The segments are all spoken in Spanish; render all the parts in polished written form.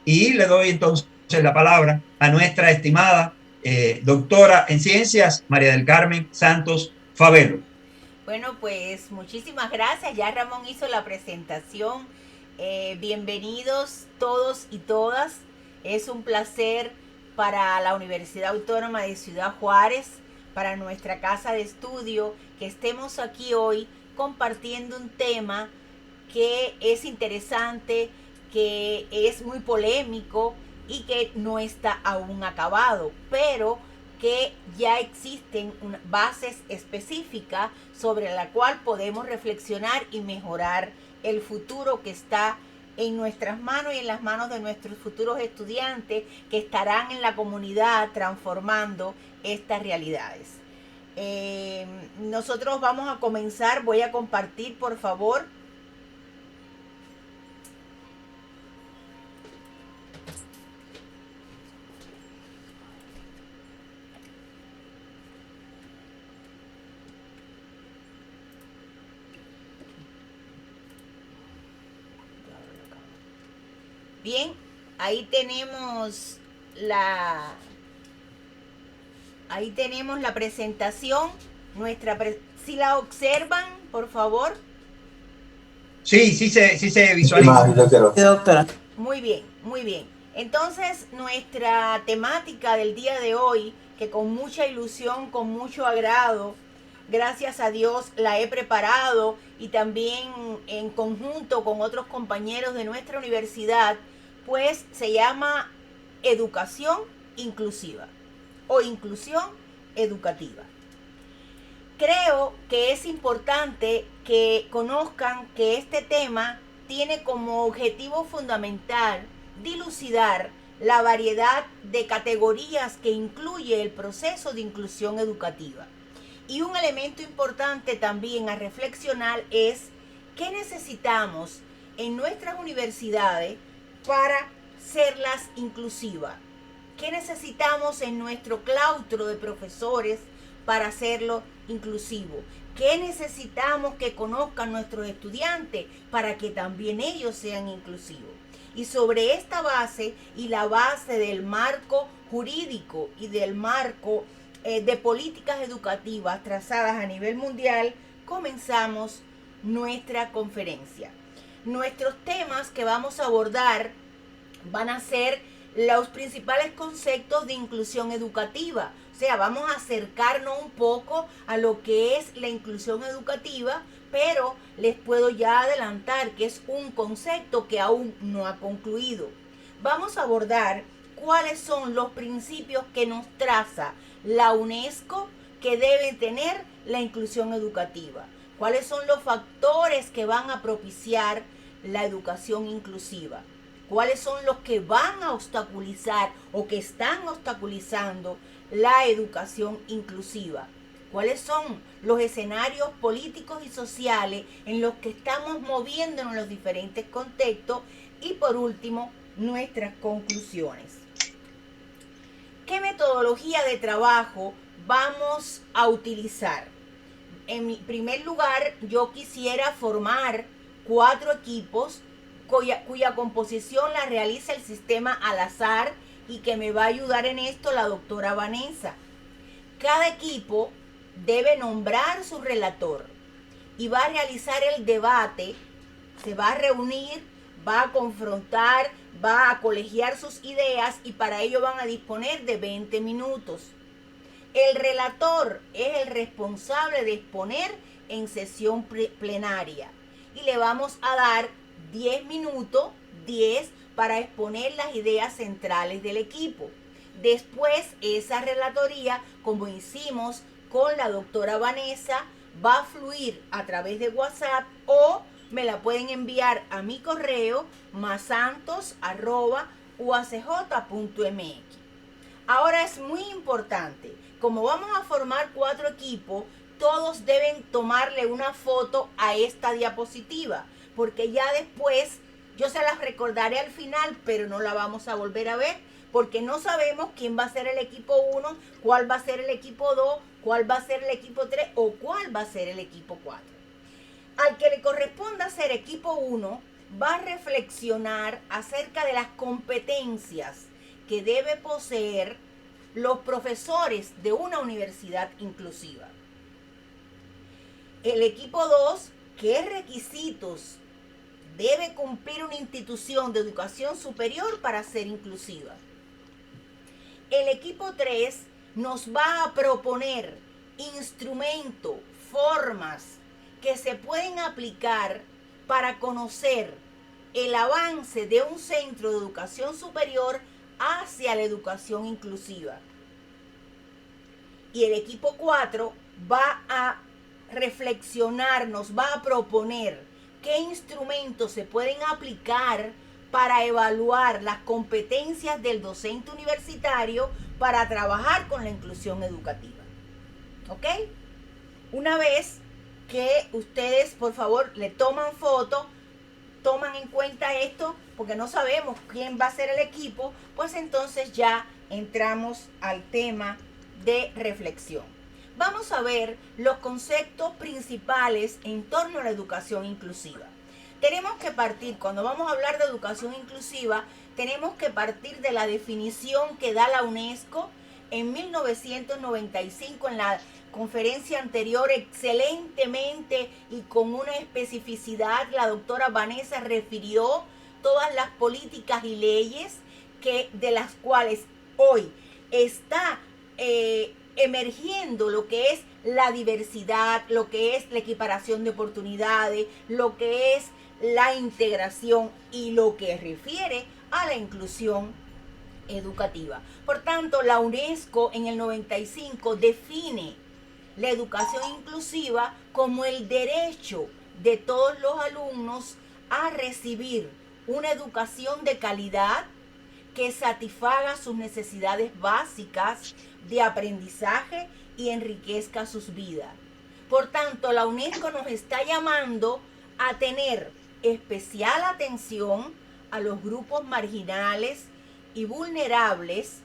y le doy entonces la palabra a nuestra estimada doctora en ciencias, María del Carmen Santos Favelo. Bueno, pues muchísimas gracias. Ya Ramón hizo la presentación. Bienvenidos todos y todas. Es un placer para la Universidad Autónoma de Ciudad Juárez, para nuestra casa de estudio, que estemos aquí hoy compartiendo un tema que es interesante, que es muy polémico y que no está aún acabado, pero que ya existen bases específicas sobre la cual podemos reflexionar y mejorar el futuro que está en nuestras manos y en las manos de nuestros futuros estudiantes que estarán en la comunidad transformando estas realidades. Nosotros vamos a comenzar, voy a compartir por favor. Bien, ahí tenemos la ahí tenemos la presentación. Si la observan, por favor. Sí, sí se ¿Qué más, visualiza. doctora? Sí, doctora. Muy bien, muy bien. Entonces, nuestra temática del día de hoy, que con mucha ilusión, con mucho agrado, gracias a Dios la he preparado y también en conjunto con otros compañeros de nuestra universidad, pues se llama educación inclusiva o inclusión educativa. Creo que es importante que conozcan que este tema tiene como objetivo fundamental dilucidar la variedad de categorías que incluye el proceso de inclusión educativa. Y un elemento importante también a reflexionar es qué necesitamos en nuestras universidades para serlas inclusivas. ¿Qué necesitamos en nuestro claustro de profesores para hacerlo inclusivo? ¿Qué necesitamos que conozcan nuestros estudiantes para que también ellos sean inclusivos? Y sobre esta base y la base del marco jurídico y del marco de políticas educativas trazadas a nivel mundial, comenzamos nuestra conferencia. Nuestros temas que vamos a abordar van a ser los principales conceptos de inclusión educativa. O sea, vamos a acercarnos un poco a lo que es la inclusión educativa, pero les puedo ya adelantar que es un concepto que aún no ha concluido. Vamos a abordar cuáles son los principios que nos traza la UNESCO que debe tener la inclusión educativa. Cuáles son los factores que van a propiciar la educación inclusiva. Cuáles son los que van a obstaculizar o que están obstaculizando la educación inclusiva. Cuáles son los escenarios políticos y sociales en los que estamos moviéndonos en los diferentes contextos. Y por último, nuestras conclusiones. ¿Qué metodología de trabajo vamos a utilizar? En primer lugar, yo quisiera formar 4 equipos cuya composición la realiza el sistema al azar y que me va a ayudar en esto la doctora Vanessa. Cada equipo debe nombrar su relator y va a realizar el debate, se va a reunir, va a confrontar, va a colegiar sus ideas y para ello van a disponer de 20 minutos. El relator es el responsable de exponer en sesión plenaria y le vamos a dar 10 minutos, 10 para exponer las ideas centrales del equipo. Después esa relatoría, como hicimos con la doctora Vanessa, va a fluir a través de WhatsApp o me la pueden enviar a mi correo masantos@uacj.mx. Ahora es muy importante, como vamos a formar 4 equipos, todos deben tomarle una foto a esta diapositiva, porque ya después yo se las recordaré al final, pero no la vamos a volver a ver, porque no sabemos quién va a ser el equipo 1, cuál va a ser el equipo 2, cuál va a ser el equipo 3 o cuál va a ser el equipo 4. Al que le corresponda ser equipo 1, va a reflexionar acerca de las competencias que debe poseer los profesores de una universidad inclusiva. El equipo 2, ¿qué requisitos debe cumplir una institución de educación superior para ser inclusiva? El equipo 3 nos va a proponer instrumentos, formas que se pueden aplicar para conocer el avance de un centro de educación superior hacia la educación inclusiva. Y el equipo 4 va a reflexionar, nos va a proponer qué instrumentos se pueden aplicar para evaluar las competencias del docente universitario para trabajar con la inclusión educativa. ¿Ok? Una vez que ustedes, por favor, le toman foto, toman en cuenta esto, porque no sabemos quién va a ser el equipo, pues entonces ya entramos al tema de reflexión. Vamos a ver los conceptos principales en torno a la educación inclusiva. Tenemos que partir, cuando vamos a hablar de educación inclusiva, tenemos que partir de la definición que da la UNESCO en 1995 en la conferencia anterior, excelentemente y con una especificidad. La doctora Vanessa refirió todas las políticas y leyes de las cuales hoy está emergiendo lo que es la diversidad, lo que es la equiparación de oportunidades, lo que es la integración y lo que refiere a la inclusión educativa. Por tanto, la UNESCO en el 95 define la educación inclusiva como el derecho de todos los alumnos a recibir una educación de calidad que satisfaga sus necesidades básicas de aprendizaje y enriquezca sus vidas. Por tanto, la UNESCO nos está llamando a tener especial atención a los grupos marginales y vulnerables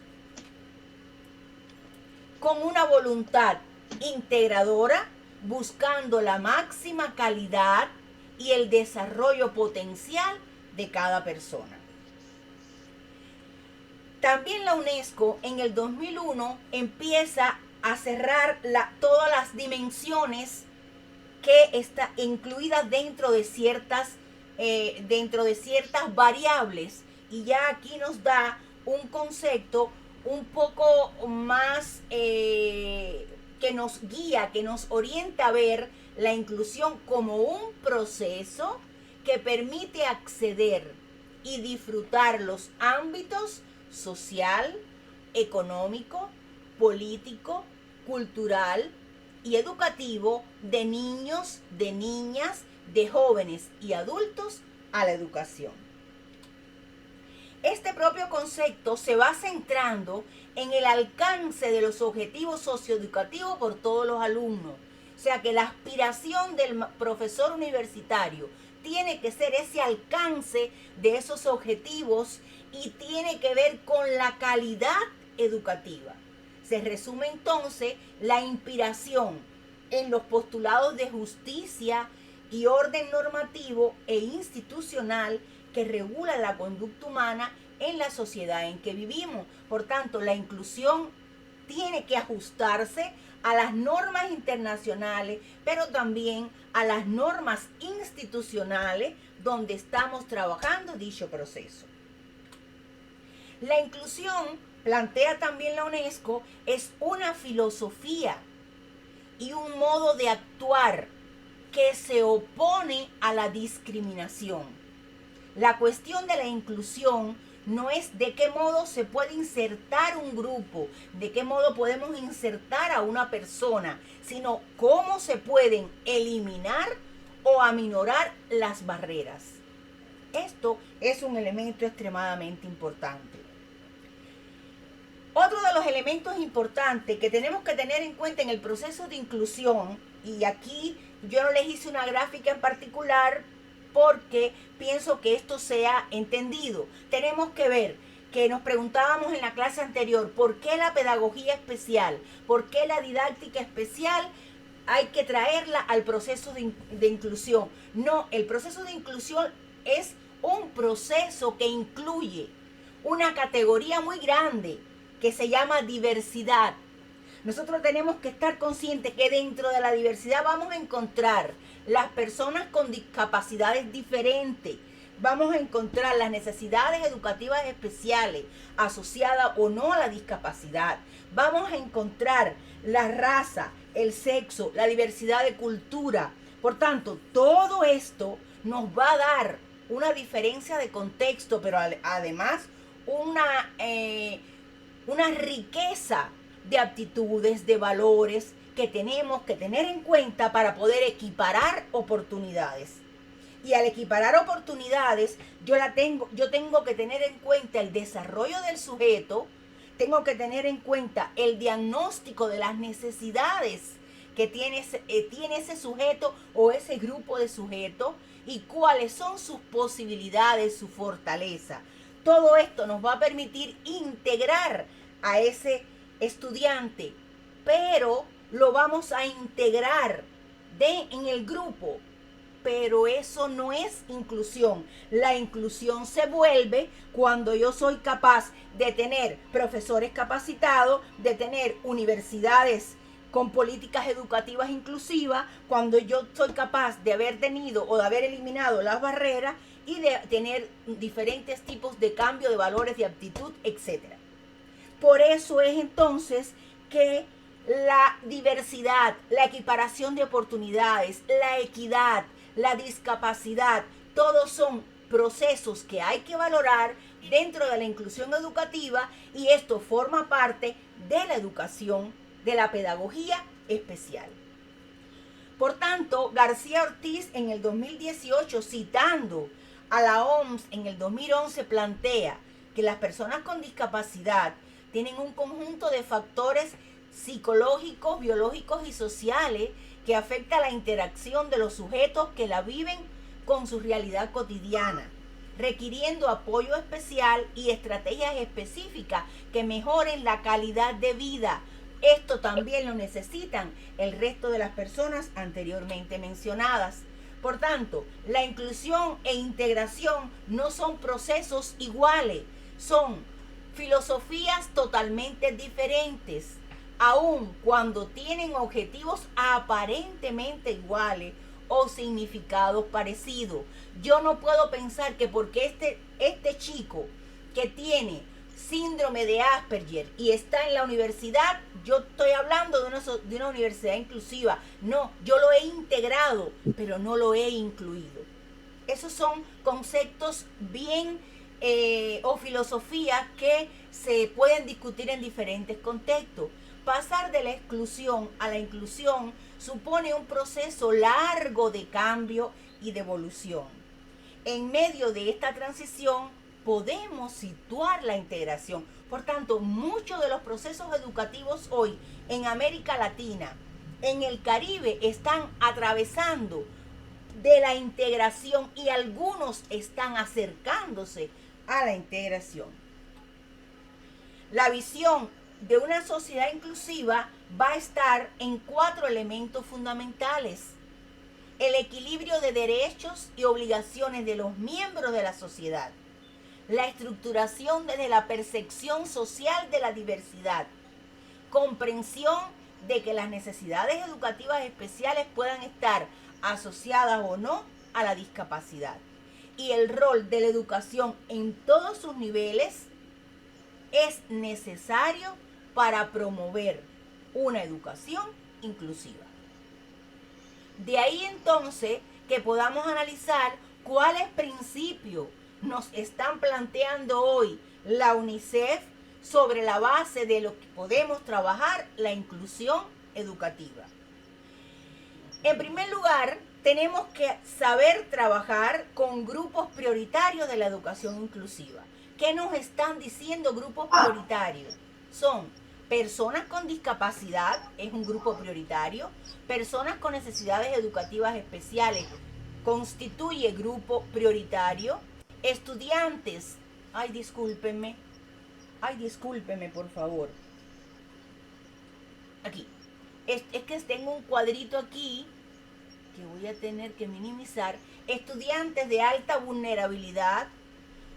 con una voluntad integradora, buscando la máxima calidad y el desarrollo potencial de cada persona. También la UNESCO en el 2001 empieza a cerrar todas las dimensiones que están incluidas dentro de ciertas variables, y ya aquí nos da un concepto un poco más que nos guía, que nos orienta a ver la inclusión como un proceso que permite acceder y disfrutar los ámbitos social, económico, político, cultural y educativo de niños, de niñas, de jóvenes y adultos a la educación. Este propio concepto se va centrando en el alcance de los objetivos socioeducativos por todos los alumnos. O sea que la aspiración del profesor universitario tiene que ser ese alcance de esos objetivos y tiene que ver con la calidad educativa. Se resume entonces la inspiración en los postulados de justicia y orden normativo e institucional que regula la conducta humana en la sociedad en que vivimos. Por tanto, la inclusión tiene que ajustarse a las normas internacionales, pero también a las normas institucionales donde estamos trabajando dicho proceso. La inclusión, plantea también la UNESCO, es una filosofía y un modo de actuar que se opone a la discriminación. La cuestión de la inclusión no es de qué modo se puede insertar un grupo, de qué modo podemos insertar a una persona, sino cómo se pueden eliminar o aminorar las barreras. Esto es un elemento extremadamente importante. Otro de los elementos importantes que tenemos que tener en cuenta en el proceso de inclusión, y aquí yo no les hice una gráfica en particular porque pienso que esto sea entendido. Tenemos que ver que nos preguntábamos en la clase anterior, ¿por qué la pedagogía especial? ¿Por qué la didáctica especial hay que traerla al proceso de inclusión? No, el proceso de inclusión es un proceso que incluye una categoría muy grande que se llama diversidad. Nosotros tenemos que estar conscientes que dentro de la diversidad vamos a encontrar las personas con discapacidades diferentes, vamos a encontrar las necesidades educativas especiales asociadas o no a la discapacidad, vamos a encontrar la raza, el sexo, la diversidad de cultura. Por tanto, todo esto nos va a dar una diferencia de contexto, pero además una riqueza de aptitudes, de valores que tenemos que tener en cuenta para poder equiparar oportunidades. Y al equiparar oportunidades, yo tengo que tener en cuenta el desarrollo del sujeto, tengo que tener en cuenta el diagnóstico de las necesidades que tiene ese sujeto o ese grupo de sujetos y cuáles son sus posibilidades, su fortaleza. Todo esto nos va a permitir integrar a ese estudiante, pero lo vamos a integrar en el grupo. Pero eso no es inclusión. La inclusión se vuelve cuando yo soy capaz de tener profesores capacitados, de tener universidades con políticas educativas inclusivas, cuando yo soy capaz de haber tenido o de haber eliminado las barreras y de tener diferentes tipos de cambio de valores, de aptitud, etc. Por eso es entonces que la diversidad, la equiparación de oportunidades, la equidad, la discapacidad, todos son procesos que hay que valorar dentro de la inclusión educativa y esto forma parte de la educación, de la pedagogía especial. Por tanto, García Ortiz en el 2018, citando a la OMS en el 2011, plantea que las personas con discapacidad tienen un conjunto de factores psicológicos, biológicos y sociales que afecta la interacción de los sujetos que la viven con su realidad cotidiana, requiriendo apoyo especial y estrategias específicas que mejoren la calidad de vida. Esto también lo necesitan el resto de las personas anteriormente mencionadas. Por tanto, la inclusión e integración no son procesos iguales, son filosofías totalmente diferentes, aun cuando tienen objetivos aparentemente iguales o significados parecidos. Yo no puedo pensar que porque este chico que tiene síndrome de Asperger y está en la universidad, yo estoy hablando de una universidad inclusiva. No, yo lo he integrado, pero no lo he incluido. Esos son conceptos bien o filosofías que se pueden discutir en diferentes contextos. Pasar de la exclusión a la inclusión supone un proceso largo de cambio y de evolución. En medio de esta transición podemos situar la integración. Por tanto, muchos de los procesos educativos hoy en América Latina, en el Caribe, están atravesando de la integración y algunos están acercándose a la integración. La visión de una sociedad inclusiva va a estar en 4 elementos fundamentales: el equilibrio de derechos y obligaciones de los miembros de la sociedad, la estructuración desde la percepción social de la diversidad, comprensión de que las necesidades educativas especiales puedan estar asociadas o no a la discapacidad, y el rol de la educación en todos sus niveles es necesario para promover una educación inclusiva. De ahí entonces que podamos analizar cuáles principios nos están planteando hoy la UNICEF sobre la base de lo que podemos trabajar la inclusión educativa. En primer lugar, tenemos que saber trabajar con grupos prioritarios de la educación inclusiva. ¿Qué nos están diciendo grupos prioritarios? Son personas con discapacidad, es un grupo prioritario. Personas con necesidades educativas especiales constituye grupo prioritario. Estudiantes, discúlpenme por favor. Aquí, es que tengo un cuadrito aquí que voy a tener que minimizar. estudiantes de alta vulnerabilidad,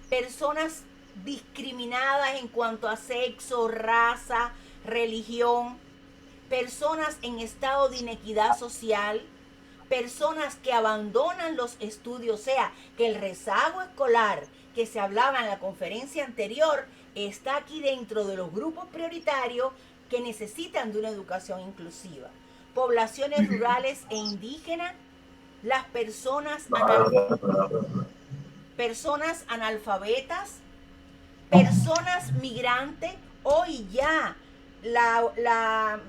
personas discriminadas en cuanto a sexo, raza, religión, personas en estado de inequidad social, personas que abandonan los estudios, o sea, que el rezago escolar que se hablaba en la conferencia anterior está aquí dentro de los grupos prioritarios que necesitan de una educación inclusiva. Poblaciones rurales e indígenas, las personas analfabetas, personas migrantes. Hoy ya la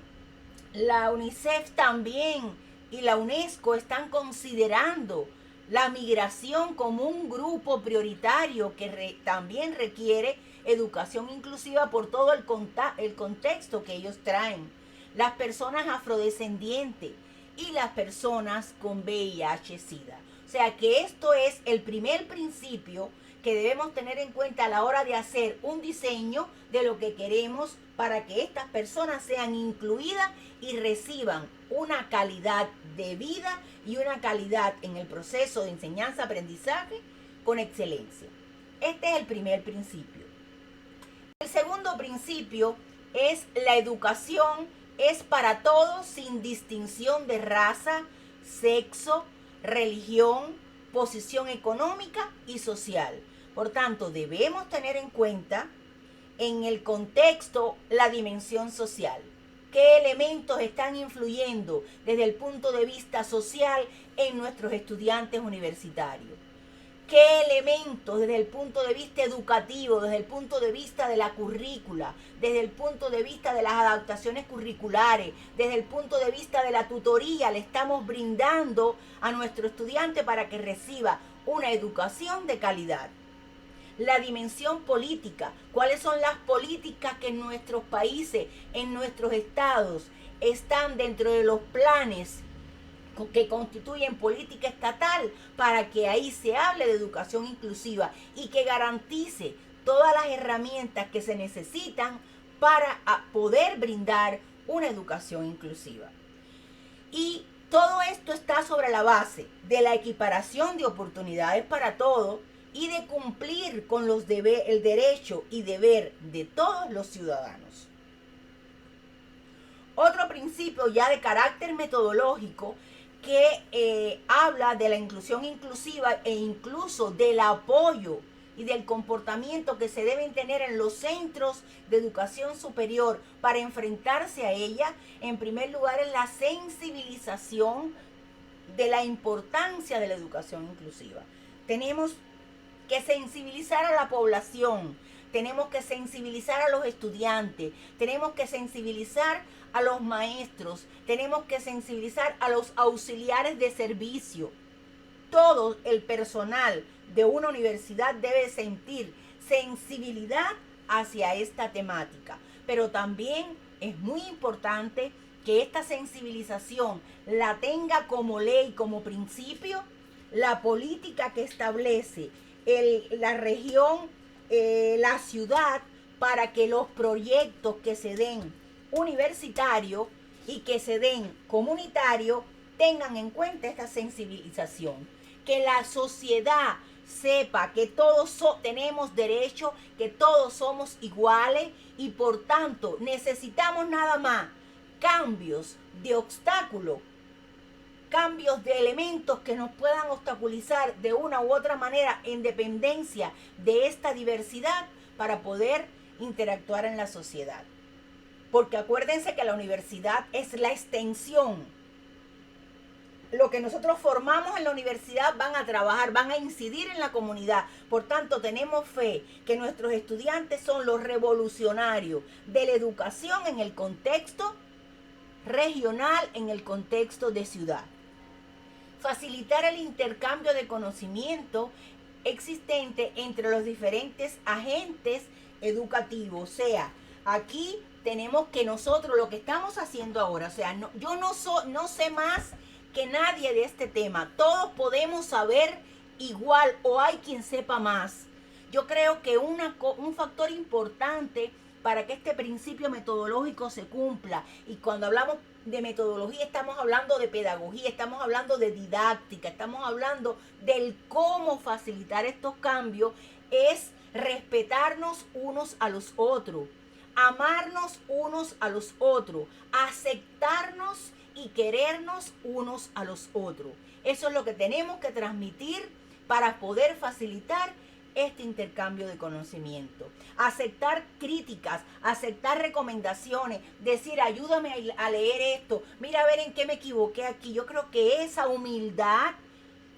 UNICEF también y la UNESCO están considerando la migración como un grupo prioritario que también requiere educación inclusiva por todo el contexto que ellos traen. Las personas afrodescendientes y las personas con VIH-Sida. O sea que esto es el primer principio que debemos tener en cuenta a la hora de hacer un diseño de lo que queremos para que estas personas sean incluidas y reciban una calidad de vida y una calidad en el proceso de enseñanza-aprendizaje con excelencia. Este es el primer principio. El segundo principio es la educación es para todos sin distinción de raza, sexo, religión, posición económica y social. Por tanto, debemos tener en cuenta en el contexto la dimensión social. ¿Qué elementos están influyendo desde el punto de vista social en nuestros estudiantes universitarios? ¿Qué elementos desde el punto de vista educativo, desde el punto de vista de la currícula, desde el punto de vista de las adaptaciones curriculares, desde el punto de vista de la tutoría le estamos brindando a nuestro estudiante para que reciba una educación de calidad? La dimensión política, cuáles son las políticas que en nuestros países, en nuestros estados, están dentro de los planes que constituyen política estatal para que ahí se hable de educación inclusiva y que garantice todas las herramientas que se necesitan para poder brindar una educación inclusiva. Y todo esto está sobre la base de la equiparación de oportunidades para todos y de cumplir con el derecho y deber de todos los ciudadanos. Otro principio ya de carácter metodológico que habla de la inclusión inclusiva e incluso del apoyo y del comportamiento que se deben tener en los centros de educación superior para enfrentarse a ella. En primer lugar, es la sensibilización de la importancia de la educación inclusiva. Tenemos que sensibilizar a la población, tenemos que sensibilizar a los estudiantes, tenemos que sensibilizar a los maestros, tenemos que sensibilizar a los auxiliares de servicio. Todo el personal de una universidad debe sentir sensibilidad hacia esta temática, pero también es muy importante que esta sensibilización la tenga como ley, como principio, la política que establece la región, la ciudad, para que los proyectos que se den universitarios y que se den comunitarios tengan en cuenta esta sensibilización. Que la sociedad sepa que todos tenemos derecho, que todos somos iguales y por tanto necesitamos nada más cambios de obstáculos, cambios de elementos que nos puedan obstaculizar de una u otra manera en dependencia de esta diversidad para poder interactuar en la sociedad. Porque acuérdense que la universidad es la extensión. Lo que nosotros formamos en la universidad van a trabajar, van a incidir en la comunidad. Por tanto, tenemos fe que nuestros estudiantes son los revolucionarios de la educación en el contexto regional, en el contexto de ciudad. Facilitar el intercambio de conocimiento existente entre los diferentes agentes educativos. O sea, aquí tenemos que nosotros lo que estamos haciendo ahora, o sea, yo no sé más que nadie de este tema. Todos podemos saber igual o hay quien sepa más. Yo creo que un factor importante para que este principio metodológico se cumpla, y cuando hablamos de metodología, estamos hablando de pedagogía, estamos hablando de didáctica, estamos hablando del cómo facilitar estos cambios, es respetarnos unos a los otros, amarnos unos a los otros, aceptarnos y querernos unos a los otros. Eso es lo que tenemos que transmitir para poder facilitar este intercambio de conocimiento. Aceptar críticas, aceptar recomendaciones, decir ayúdame a leer esto, mira a ver en qué me equivoqué aquí. Yo creo que esa humildad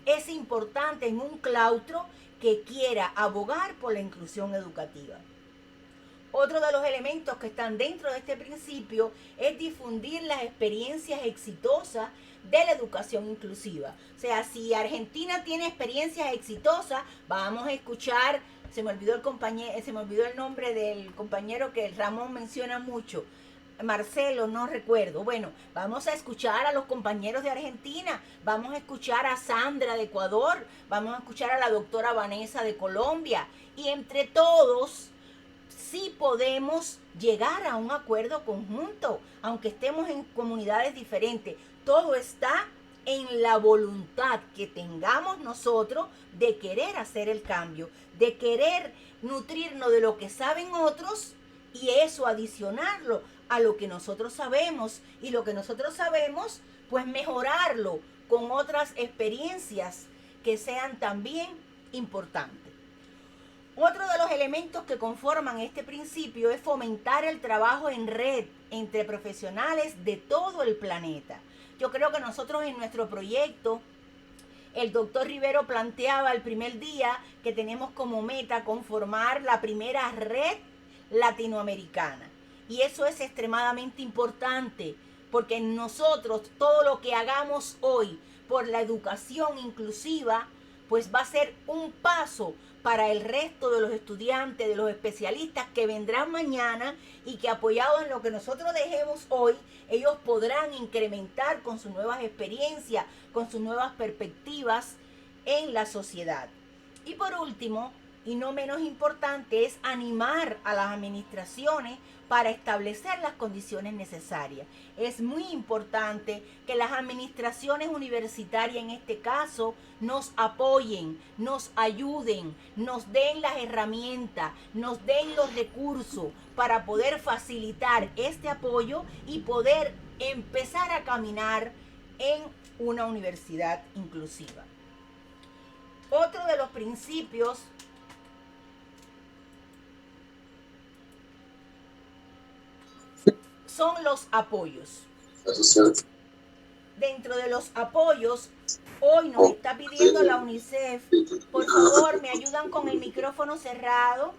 es importante en un claustro que quiera abogar por la inclusión educativa. Otro de los elementos que están dentro de este principio es difundir las experiencias exitosas de la educación inclusiva. O sea, si Argentina tiene experiencias exitosas, vamos a escuchar, se me olvidó el nombre del compañero que Ramón menciona mucho, Marcelo, no recuerdo. Bueno, vamos a escuchar a los compañeros de Argentina, vamos a escuchar a Sandra de Ecuador, vamos a escuchar a la doctora Vanessa de Colombia, y entre todos sí podemos llegar a un acuerdo conjunto, aunque estemos en comunidades diferentes. Todo está en la voluntad que tengamos nosotros de querer hacer el cambio, de querer nutrirnos de lo que saben otros y eso adicionarlo a lo que nosotros sabemos, y lo que nosotros sabemos, pues mejorarlo con otras experiencias que sean también importantes. Otro de los elementos que conforman este principio es fomentar el trabajo en red entre profesionales de todo el planeta. Yo creo que nosotros en nuestro proyecto, el doctor Rivero planteaba el primer día que tenemos como meta conformar la primera red latinoamericana. Y eso es extremadamente importante, porque nosotros todo lo que hagamos hoy por la educación inclusiva, pues va a ser un paso para el resto de los estudiantes, de los especialistas que vendrán mañana, y que apoyados en lo que nosotros dejemos hoy, ellos podrán incrementar con sus nuevas experiencias, con sus nuevas perspectivas en la sociedad. Y por último, y no menos importante, es animar a las administraciones para establecer las condiciones necesarias. Es muy importante que las administraciones universitarias en este caso nos apoyen, nos ayuden, nos den las herramientas, nos den los recursos para poder facilitar este apoyo y poder empezar a caminar en una universidad inclusiva. Otro de los principios son los apoyos. Dentro de los apoyos, hoy nos está pidiendo la UNICEF, por favor, me ayudan con el micrófono cerrado.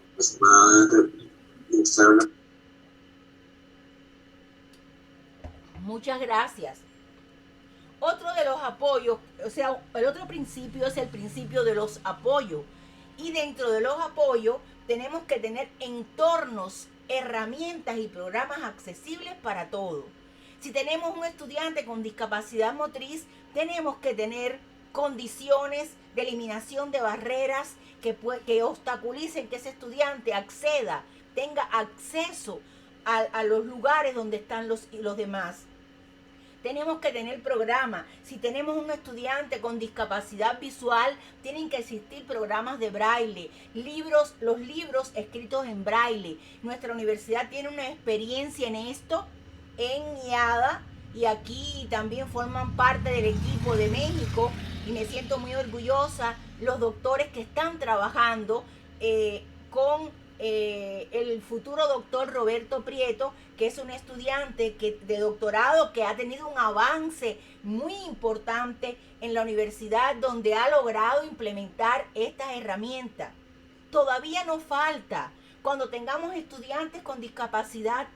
Muchas gracias. Otro de los apoyos, o sea, el otro principio es el principio de los apoyos. Y dentro de los apoyos tenemos que tener entornos, herramientas y programas accesibles para todos. Si tenemos un estudiante con discapacidad motriz, tenemos que tener condiciones de eliminación de barreras que obstaculicen que ese estudiante acceda, tenga acceso a los lugares donde están los demás. Tenemos que tener programas. Si tenemos un estudiante con discapacidad visual, tienen que existir programas de braille, los libros escritos en braille. Nuestra universidad tiene una experiencia en esto, en IADA, y aquí también forman parte del equipo de México, y me siento muy orgullosa los doctores que están trabajando con el futuro doctor Roberto Prieto, que es un estudiante de doctorado que ha tenido un avance muy importante en la universidad, donde ha logrado implementar estas herramientas. Todavía nos falta, cuando tengamos estudiantes con discapacidad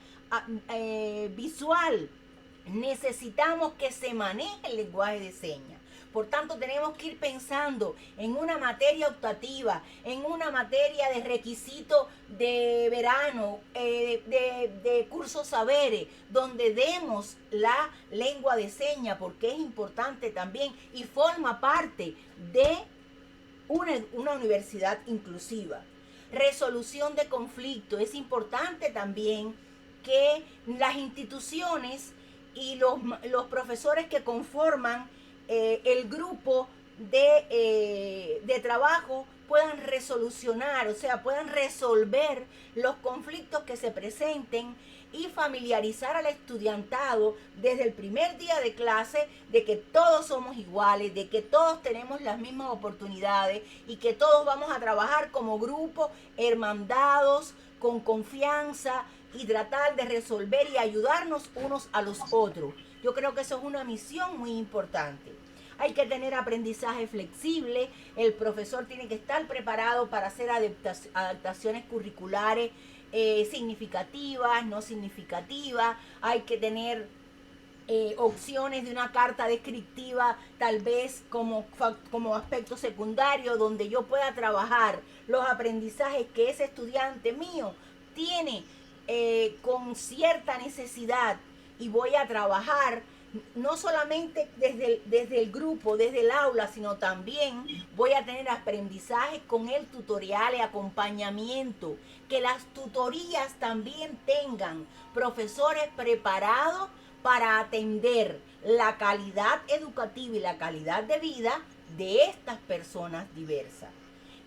visual, necesitamos que se maneje el lenguaje de señas. Por tanto, tenemos que ir pensando en una materia optativa, en una materia de requisito de verano, de cursos saberes, donde demos la lengua de señas, porque es importante también y forma parte de una universidad inclusiva. Resolución de conflictos. Es importante también que las instituciones y los profesores que conforman el grupo de trabajo puedan resolucionar, o sea, puedan resolver los conflictos que se presenten y familiarizar al estudiantado desde el primer día de clase de que todos somos iguales, de que todos tenemos las mismas oportunidades y que todos vamos a trabajar como grupo, hermandados, con confianza y tratar de resolver y ayudarnos unos a los otros. Yo creo que eso es una misión muy importante. Hay que tener aprendizaje flexible, el profesor tiene que estar preparado para hacer adaptaciones curriculares significativas, no significativas, hay que tener opciones de una carta descriptiva tal vez como aspecto secundario donde yo pueda trabajar los aprendizajes que ese estudiante mío tiene con cierta necesidad y voy a trabajar no solamente desde el grupo, desde el aula, sino también voy a tener aprendizaje con el tutorial y acompañamiento. Que las tutorías también tengan profesores preparados para atender la calidad educativa y la calidad de vida de estas personas diversas.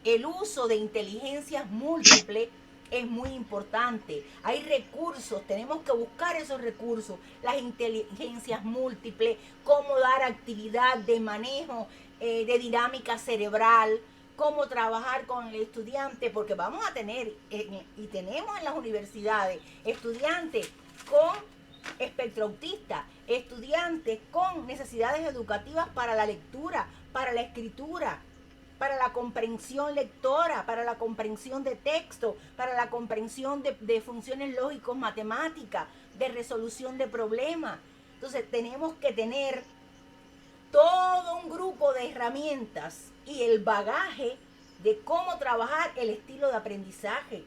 El uso de inteligencias múltiples es muy importante. Hay recursos, tenemos que buscar esos recursos, las inteligencias múltiples, cómo dar actividad de manejo de dinámica cerebral, cómo trabajar con el estudiante, porque vamos a tener, y tenemos en las universidades, estudiantes con espectro autista, estudiantes con necesidades educativas para la lectura, para la escritura, para la comprensión lectora, para la comprensión de texto, para la comprensión de funciones lógicos matemáticas, de resolución de problemas. Entonces tenemos que tener todo un grupo de herramientas y el bagaje de cómo trabajar el estilo de aprendizaje,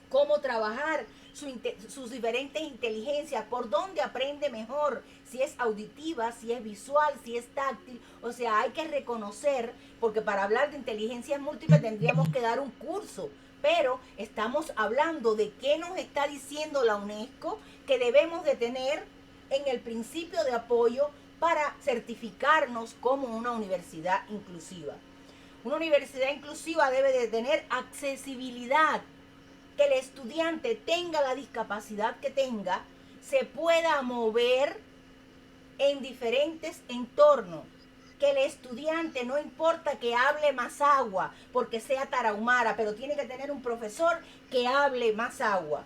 cómo trabajar sus diferentes inteligencias, por dónde aprende mejor, si es auditiva, si es visual, si es táctil. O sea, hay que reconocer, porque para hablar de inteligencias múltiples tendríamos que dar un curso, pero estamos hablando de qué nos está diciendo la UNESCO que debemos de tener en el principio de apoyo para certificarnos como una universidad inclusiva. Una universidad inclusiva debe de tener accesibilidad, que el estudiante tenga la discapacidad que tenga, se pueda mover en diferentes entornos. Que el estudiante, no importa que hable mazahua, porque sea tarahumara, pero tiene que tener un profesor que hable mazahua,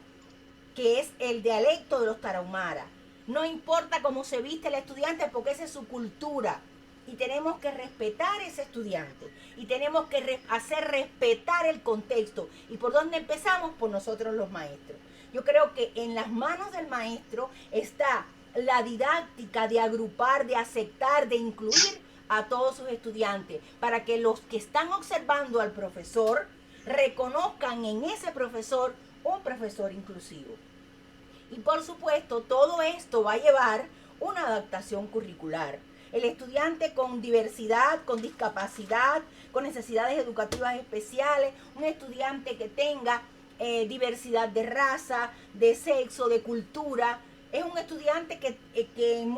que es el dialecto de los tarahumaras. No importa cómo se viste el estudiante, porque esa es su cultura. Y tenemos que respetar a ese estudiante. Y tenemos que hacer respetar el contexto. ¿Y por dónde empezamos? Por nosotros los maestros. Yo creo que en las manos del maestro está la didáctica de agrupar, de aceptar, de incluir a todos sus estudiantes, para que los que están observando al profesor reconozcan en ese profesor un profesor inclusivo. Y por supuesto, todo esto va a llevar una adaptación curricular. El estudiante con diversidad, con discapacidad, con necesidades educativas especiales, un estudiante que tenga diversidad de raza, de sexo, de cultura, es un estudiante que en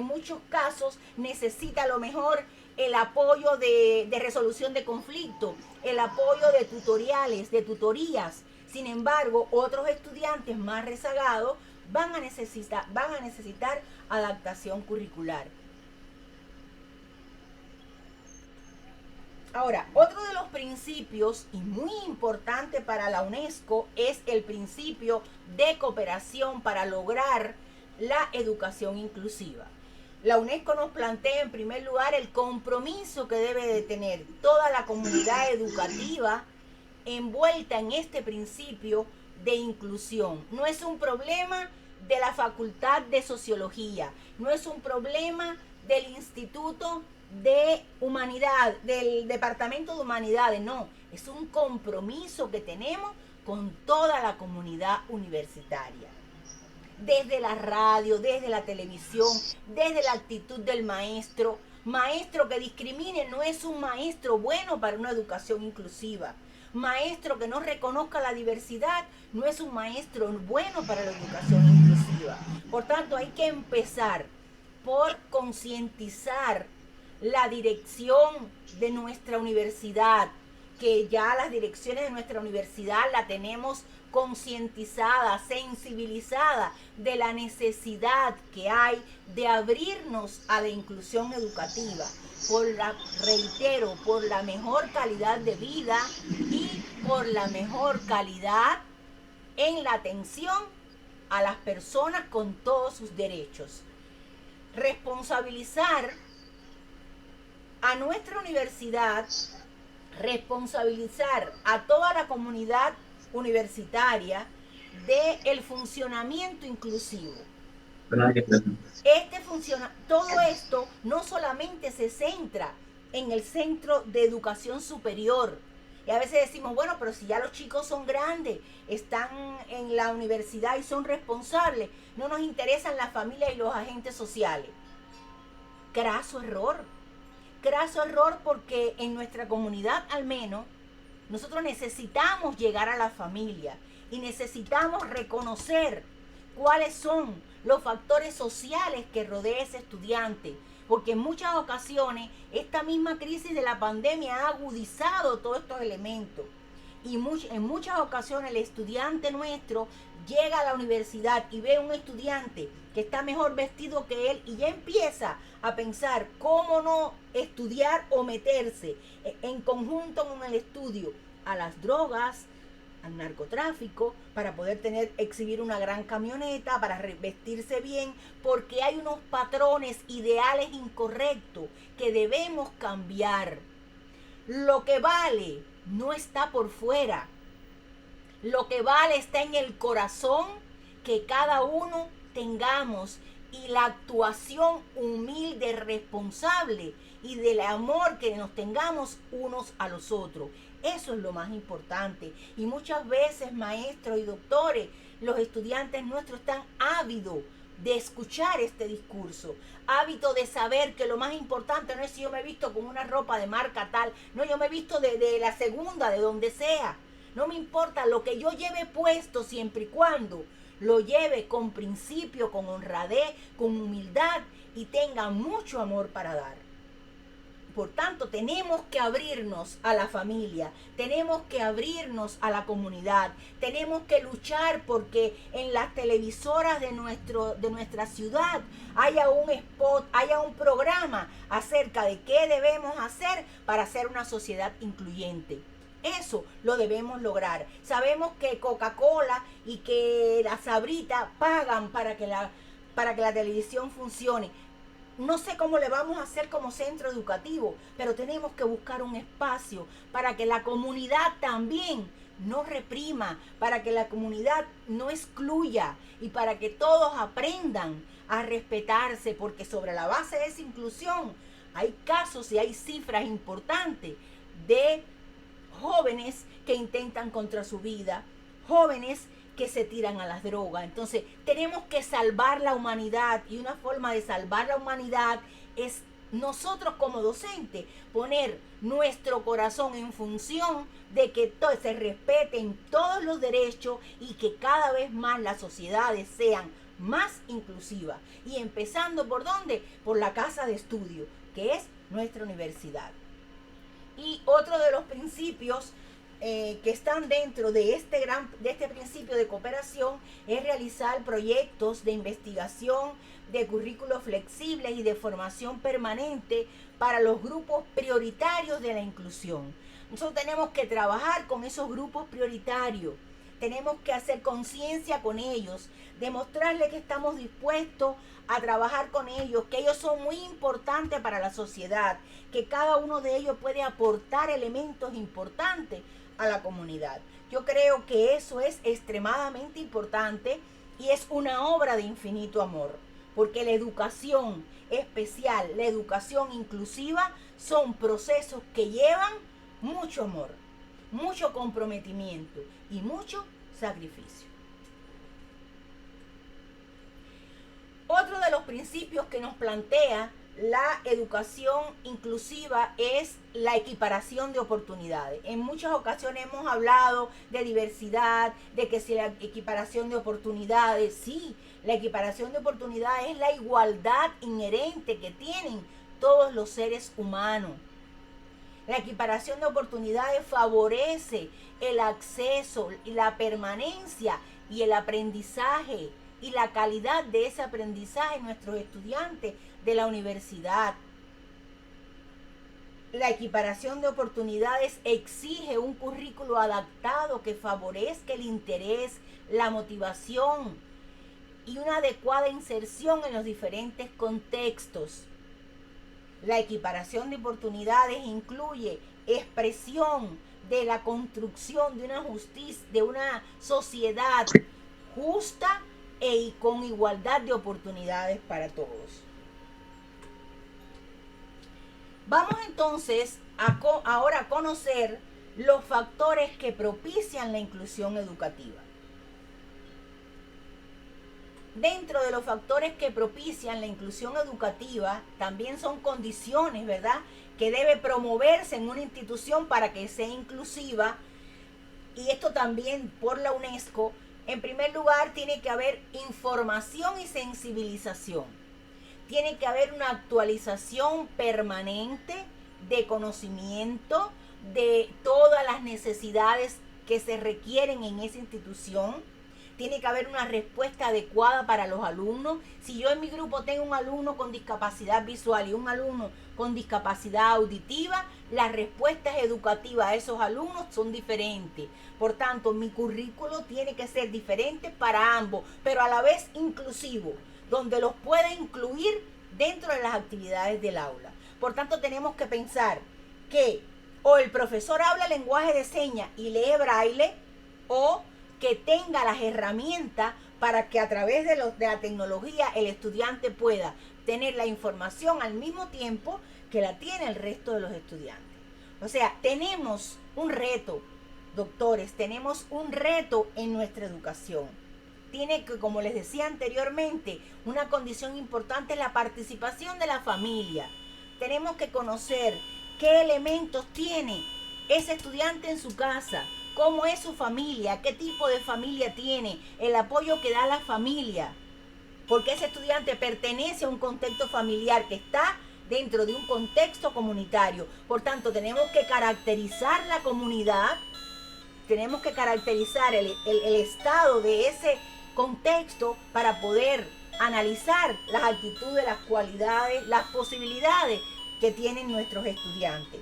muchos casos necesita a lo mejor el apoyo de resolución de conflictos, el apoyo de tutoriales, de tutorías. Sin embargo, otros estudiantes más rezagados van a necesitar adaptación curricular. Ahora, otro de los principios y muy importante para la UNESCO es el principio de cooperación para lograr la educación inclusiva. La UNESCO nos plantea en primer lugar el compromiso que debe de tener toda la comunidad educativa envuelta en este principio de inclusión. No es un problema de la Facultad de Sociología, no es un problema del Instituto de Humanidad, del Departamento de Humanidades, no, es un compromiso que tenemos con toda la comunidad universitaria. Desde la radio, desde la televisión, desde la actitud del maestro. Maestro que discrimine no es un maestro bueno para una educación inclusiva. maestro que no reconozca la diversidad no es un maestro bueno para la educación inclusiva. Por tanto, hay que empezar por concientizar la dirección de nuestra universidad, que ya las direcciones de nuestra universidad la tenemos concientizada, sensibilizada de la necesidad que hay de abrirnos a la inclusión educativa, reitero, por la mejor calidad de vida y por la mejor calidad en la atención a las personas con todos sus derechos. Responsabilizar a nuestra universidad, responsabilizar a toda la comunidad universitaria del funcionamiento inclusivo. Todo esto no solamente se centra en el Centro de Educación Superior. Y a veces decimos, bueno, pero si ya los chicos son grandes, están en la universidad y son responsables, no nos interesan las familias y los agentes sociales. Craso error. Craso error, porque en nuestra comunidad al menos nosotros necesitamos llegar a la familia y necesitamos reconocer cuáles son los factores sociales que rodea a ese estudiante, porque en muchas ocasiones esta misma crisis de la pandemia ha agudizado todos estos elementos y en muchas ocasiones el estudiante nuestro llega a la universidad y ve a un estudiante que está mejor vestido que él y ya empieza a pensar cómo no estudiar o meterse en conjunto con el estudio a las drogas, al narcotráfico, para poder exhibir una gran camioneta, para vestirse bien, porque hay unos patrones ideales incorrectos que debemos cambiar. Lo que vale no está por fuera. Lo que vale está en el corazón que cada uno tengamos y la actuación humilde, responsable y del amor que nos tengamos unos a los otros. Eso es lo más importante. Y muchas veces, maestros y doctores, los estudiantes nuestros están ávidos de escuchar este discurso, ávidos de saber que lo más importante no es si yo me he visto con una ropa de marca tal, no, yo me he visto de la segunda, de donde sea. No me importa lo que yo lleve puesto, siempre y cuando lo lleve con principio, con honradez, con humildad y tenga mucho amor para dar. Por tanto, tenemos que abrirnos a la familia, tenemos que abrirnos a la comunidad, tenemos que luchar porque en las televisoras de nuestra ciudad haya un spot, haya un programa acerca de qué debemos hacer para ser una sociedad incluyente. Eso lo debemos lograr. Sabemos que Coca-Cola y que la Sabrita pagan para que la televisión funcione. No sé cómo le vamos a hacer como centro educativo, pero tenemos que buscar un espacio para que la comunidad también no reprima, para que la comunidad no excluya y para que todos aprendan a respetarse, porque sobre la base de esa inclusión hay casos y hay cifras importantes de jóvenes que intentan contra su vida, jóvenes que se tiran a las drogas. Entonces tenemos que salvar la humanidad y una forma de salvar la humanidad es nosotros como docentes poner nuestro corazón en función de que se respeten todos los derechos y que cada vez más las sociedades sean más inclusivas. Y empezando ¿por dónde? Por la casa de estudio, que es nuestra universidad. Y otro de los principios que están dentro de este principio de cooperación es realizar proyectos de investigación, de currículos flexibles y de formación permanente para los grupos prioritarios de la inclusión. Nosotros tenemos que trabajar con esos grupos prioritarios, tenemos que hacer conciencia con ellos, demostrarles que estamos dispuestos a trabajar con ellos, que ellos son muy importantes para la sociedad, que cada uno de ellos puede aportar elementos importantes a la comunidad. Yo creo que eso es extremadamente importante y es una obra de infinito amor, porque la educación especial, la educación inclusiva son procesos que llevan mucho amor, mucho comprometimiento y mucho sacrificio. Otro de los principios que nos plantea la educación inclusiva es la equiparación de oportunidades. En muchas ocasiones hemos hablado de diversidad, de que si la equiparación de oportunidades, sí, la equiparación de oportunidades es la igualdad inherente que tienen todos los seres humanos. La equiparación de oportunidades favorece el acceso y la permanencia y el aprendizaje y la calidad de ese aprendizaje en nuestros estudiantes de la universidad. La equiparación de oportunidades exige un currículo adaptado que favorezca el interés, la motivación y una adecuada inserción en los diferentes contextos. La equiparación de oportunidades incluye expresión de la construcción de una justicia, de una sociedad justa y con igualdad de oportunidades para todos. Vamos entonces ahora a conocer los factores que propician la inclusión educativa. Dentro de los factores que propician la inclusión educativa, también son condiciones, ¿verdad?, que debe promoverse en una institución para que sea inclusiva, y esto también por la UNESCO. En primer lugar, tiene que haber información y sensibilización. Tiene que haber una actualización permanente de conocimiento de todas las necesidades que se requieren en esa institución. Tiene que haber una respuesta adecuada para los alumnos. Si yo en mi grupo tengo un alumno con discapacidad visual y un alumno con discapacidad auditiva, las respuestas educativas a esos alumnos son diferentes. Por tanto, mi currículo tiene que ser diferente para ambos, pero a la vez inclusivo, donde los pueda incluir dentro de las actividades del aula. Por tanto, tenemos que pensar que o el profesor habla lenguaje de señas y lee braille, o que tenga las herramientas para que a través de la tecnología el estudiante pueda tener la información al mismo tiempo que la tiene el resto de los estudiantes. O sea, tenemos un reto, doctores, tenemos un reto en nuestra educación. Tiene que, como les decía anteriormente, una condición importante es la participación de la familia. Tenemos que conocer qué elementos tiene ese estudiante en su casa, cómo es su familia, qué tipo de familia tiene, el apoyo que da la familia, porque ese estudiante pertenece a un contexto familiar que está dentro de un contexto comunitario. Por tanto, tenemos que caracterizar la comunidad, tenemos que caracterizar el estado de ese contexto para poder analizar las actitudes, las cualidades, las posibilidades que tienen nuestros estudiantes.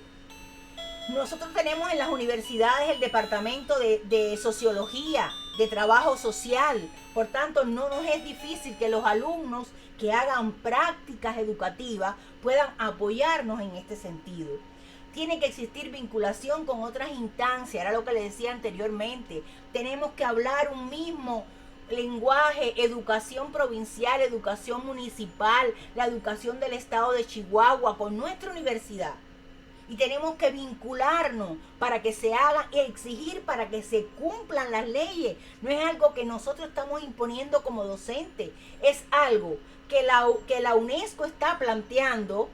Nosotros tenemos en las universidades el departamento de sociología, de trabajo social. Por tanto, no nos es difícil que los alumnos que hagan prácticas educativas puedan apoyarnos en este sentido. Tiene que existir vinculación con otras instancias, era lo que le decía anteriormente. Tenemos que hablar un mismo lenguaje, educación provincial, educación municipal, la educación del estado de Chihuahua con nuestra universidad. Y tenemos que vincularnos para que se hagan y exigir para que se cumplan las leyes. No es algo que nosotros estamos imponiendo como docentes, es algo que la UNESCO está planteando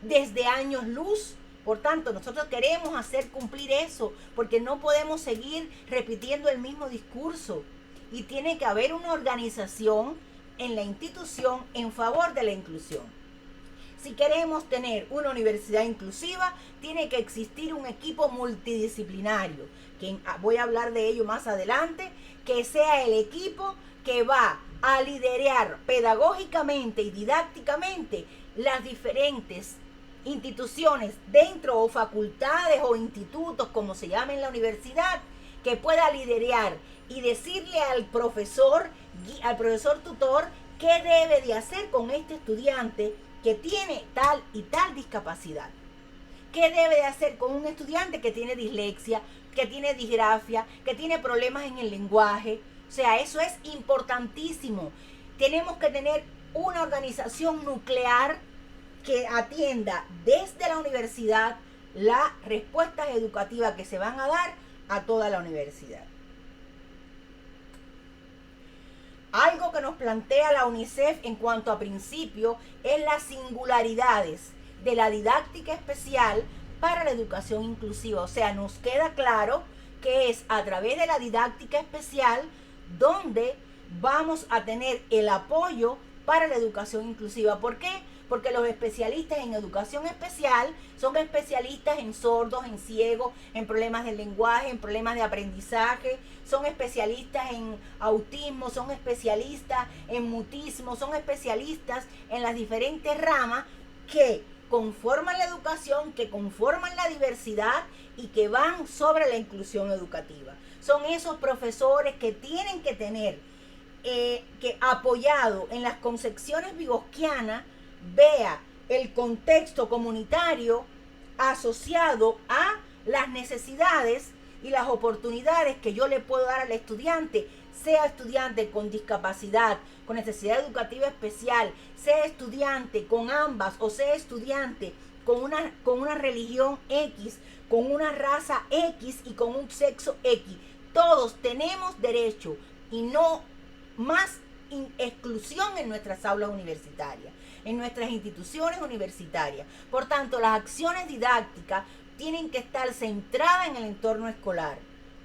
desde años luz. Por tanto, nosotros queremos hacer cumplir eso, porque no podemos seguir repitiendo el mismo discurso. Y tiene que haber una organización en la institución en favor de la inclusión. Si queremos tener una universidad inclusiva, tiene que existir un equipo multidisciplinario, que voy a hablar de ello más adelante, que sea el equipo que va a liderar pedagógicamente y didácticamente las diferentes instituciones dentro o facultades o institutos, como se llama en la universidad, que pueda liderar y decirle al profesor tutor qué debe de hacer con este estudiante que tiene tal y tal discapacidad. ¿Qué debe de hacer con un estudiante que tiene dislexia, que tiene disgrafia, que tiene problemas en el lenguaje? O sea, eso es importantísimo. Tenemos que tener una organización nuclear que atienda desde la universidad las respuestas educativas que se van a dar a toda la universidad. Algo que nos plantea la UNICEF en cuanto a principio es las singularidades de la didáctica especial para la educación inclusiva. O sea, nos queda claro que es a través de la didáctica especial donde vamos a tener el apoyo para la educación inclusiva. ¿Por qué? Porque los especialistas en educación especial son especialistas en sordos, en ciegos, en problemas de lenguaje, en problemas de aprendizaje, son especialistas en autismo, son especialistas en mutismo, son especialistas en las diferentes ramas que conforman la educación, que conforman la diversidad y que van sobre la inclusión educativa. Son esos profesores que tienen que tener que apoyado en las concepciones vygotskianas vea el contexto comunitario asociado a las necesidades y las oportunidades que yo le puedo dar al estudiante, sea estudiante con discapacidad, con necesidad educativa especial, sea estudiante con ambas o sea estudiante con una religión X, con una raza X y con un sexo X. Todos tenemos derecho y no más exclusión en nuestras aulas universitarias, en nuestras instituciones universitarias. Por tanto, las acciones didácticas tienen que estar centradas en el entorno escolar.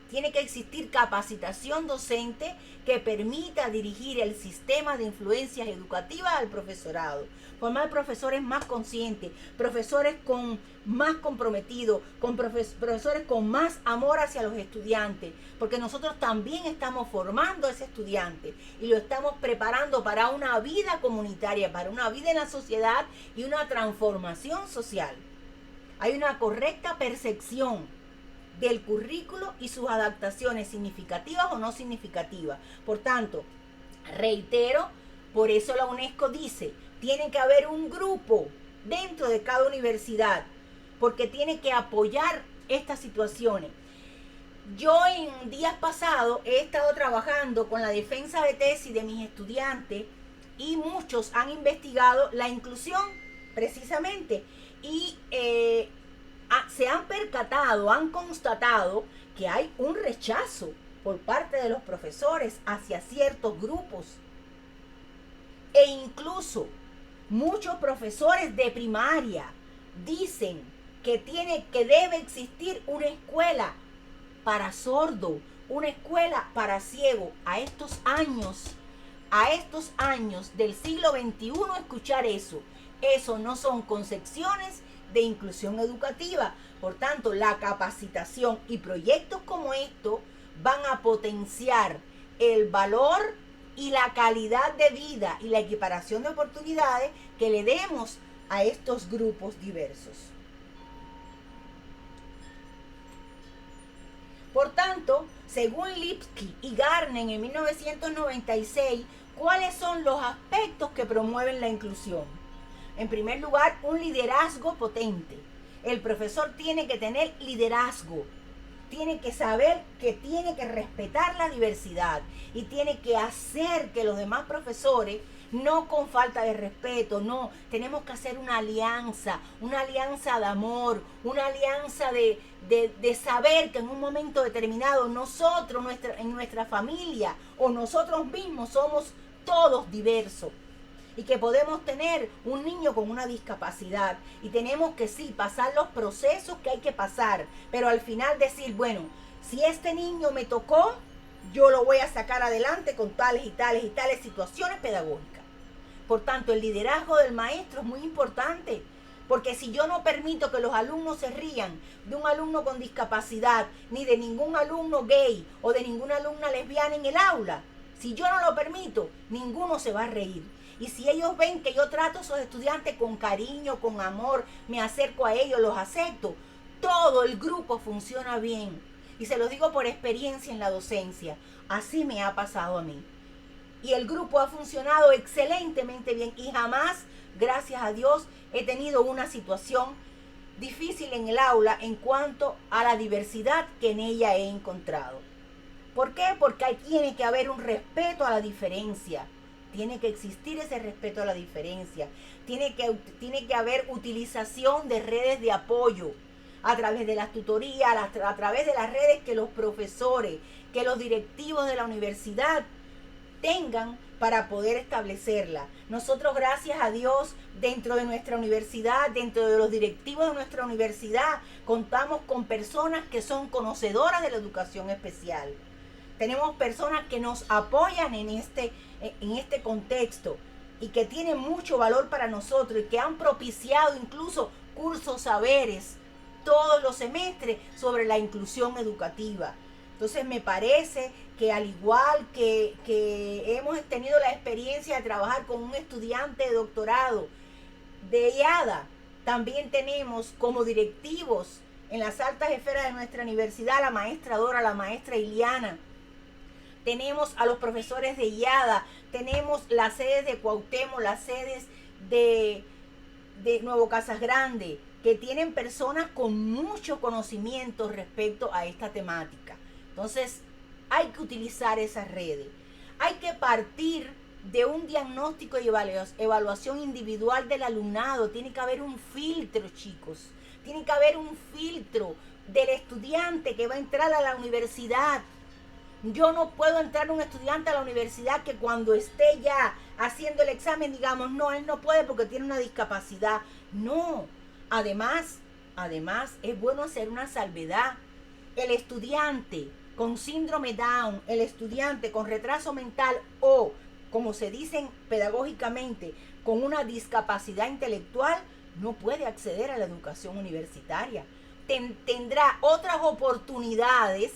Tiene que existir capacitación docente que permita dirigir el sistema de influencias educativas al profesorado. Formar profesores más conscientes, profesores más comprometidos, profesores con más amor hacia los estudiantes, porque nosotros también estamos formando a ese estudiante y lo estamos preparando para una vida comunitaria, para una vida en la sociedad y una transformación social. Hay una correcta percepción del currículo y sus adaptaciones significativas o no significativas. Por tanto, reitero, por eso la UNESCO dice, tiene que haber un grupo dentro de cada universidad, porque tiene que apoyar estas situaciones. Yo en días pasados he estado trabajando con la defensa de tesis de mis estudiantes y muchos han investigado la inclusión precisamente y se han percatado, han constatado que hay un rechazo por parte de los profesores hacia ciertos grupos. E incluso muchos profesores de primaria dicen que debe existir una escuela para sordo, una escuela para ciego. A estos años del siglo XXI escuchar eso no son concepciones de inclusión educativa. Por tanto, la capacitación y proyectos como estos van a potenciar el valor y la calidad de vida y la equiparación de oportunidades que le demos a estos grupos diversos. Por tanto, según Lipsky y Garner en 1996, ¿cuáles son los aspectos que promueven la inclusión? En primer lugar, un liderazgo potente. El profesor tiene que tener liderazgo. Tiene que saber que tiene que respetar la diversidad y tiene que hacer que los demás profesores, no con falta de respeto, no, tenemos que hacer una alianza de amor, una alianza de saber que en un momento determinado nosotros, en nuestra familia o nosotros mismos somos todos diversos. Y que podemos tener un niño con una discapacidad y tenemos que sí pasar los procesos que hay que pasar, pero al final decir, bueno, si este niño me tocó, yo lo voy a sacar adelante con tales y tales y tales situaciones pedagógicas. Por tanto, el liderazgo del maestro es muy importante, porque si yo no permito que los alumnos se rían de un alumno con discapacidad, ni de ningún alumno gay o de ninguna alumna lesbiana en el aula, si yo no lo permito, ninguno se va a reír. Y si ellos ven que yo trato a esos estudiantes con cariño, con amor, me acerco a ellos, los acepto, todo el grupo funciona bien. Y se lo digo por experiencia en la docencia. Así me ha pasado a mí. Y el grupo ha funcionado excelentemente bien. Y jamás, gracias a Dios, he tenido una situación difícil en el aula en cuanto a la diversidad que en ella he encontrado. ¿Por qué? Porque tiene que haber un respeto a la diferencia. Tiene que existir ese respeto a la diferencia. Tiene que haber utilización de redes de apoyo a través de las tutorías, a través de las redes que los profesores, que los directivos de la universidad tengan para poder establecerla. Nosotros, gracias a Dios, dentro de nuestra universidad, dentro de los directivos de nuestra universidad, contamos con personas que son conocedoras de la educación especial. Tenemos personas que nos apoyan en este contexto y que tienen mucho valor para nosotros y que han propiciado incluso cursos, saberes, todos los semestres sobre la inclusión educativa. Entonces me parece que al igual que hemos tenido la experiencia de trabajar con un estudiante de doctorado de IADA, también tenemos como directivos en las altas esferas de nuestra universidad la maestra Dora, la maestra Iliana. Tenemos a los profesores de IADA, tenemos las sedes de Cuauhtémoc, las sedes de Nuevo Casas Grande, que tienen personas con mucho conocimiento respecto a esta temática. Entonces, hay que utilizar esas redes. Hay que partir de un diagnóstico y evaluación individual del alumnado. Tiene que haber un filtro, chicos. Tiene que haber un filtro del estudiante que va a entrar a la universidad. Yo no puedo entrar un estudiante a la universidad que cuando esté ya haciendo el examen digamos, no, él no puede porque tiene una discapacidad. No. Además, es bueno hacer una salvedad. El estudiante con síndrome Down, el estudiante con retraso mental o, como se dice pedagógicamente, con una discapacidad intelectual, no puede acceder a la educación universitaria. Tendrá otras oportunidades,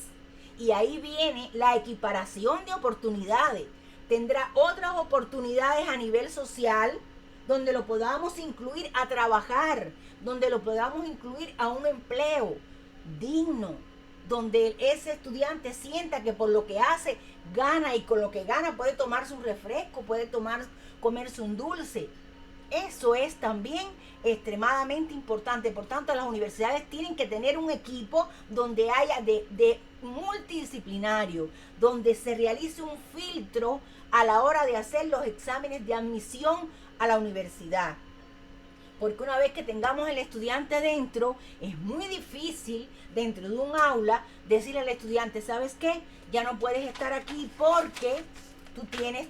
y ahí viene la equiparación de oportunidades. Tendrá otras oportunidades a nivel social, donde lo podamos incluir a trabajar, donde lo podamos incluir a un empleo digno, donde ese estudiante sienta que por lo que hace gana y con lo que gana puede tomarse un refresco, puede comerse un dulce. Eso es también extremadamente importante. Por tanto, las universidades tienen que tener un equipo donde haya de multidisciplinario, donde se realice un filtro a la hora de hacer los exámenes de admisión a la universidad. Porque una vez que tengamos el estudiante dentro, es muy difícil dentro de un aula decirle al estudiante, ¿sabes qué? Ya no puedes estar aquí porque tú tienes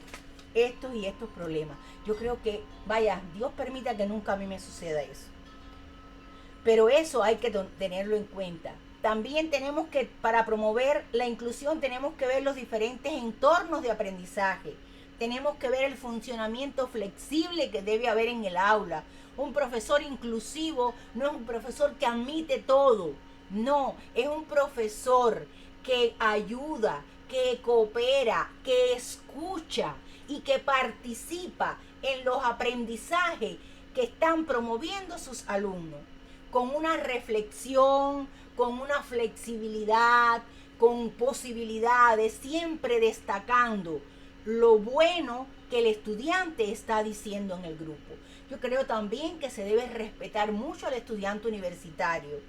estos y estos problemas. Yo creo que, vaya, Dios permita que nunca a mí me suceda eso. Pero eso hay que tenerlo en cuenta. También tenemos que, para promover la inclusión, tenemos que ver los diferentes entornos de aprendizaje. Tenemos que ver el funcionamiento flexible que debe haber en el aula. Un profesor inclusivo no es un profesor que admite todo. No, es un profesor que ayuda, que coopera, que escucha y que participa en los aprendizajes que están promoviendo sus alumnos. Con una reflexión, con una flexibilidad, con posibilidades, siempre destacando lo bueno que el estudiante está diciendo en el grupo. Yo creo también que se debe respetar mucho al estudiante universitario.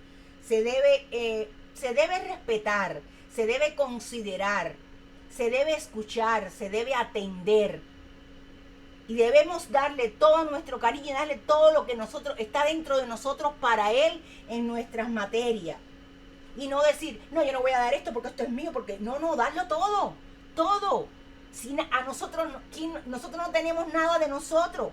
Se debe respetar, se debe considerar, se debe escuchar, se debe atender. Y debemos darle todo nuestro cariño y darle todo lo que está dentro de nosotros para él en nuestras materias. Y no decir, no, yo no voy a dar esto porque esto es mío, porque no, darlo todo, todo. Nosotros no tenemos nada de nosotros.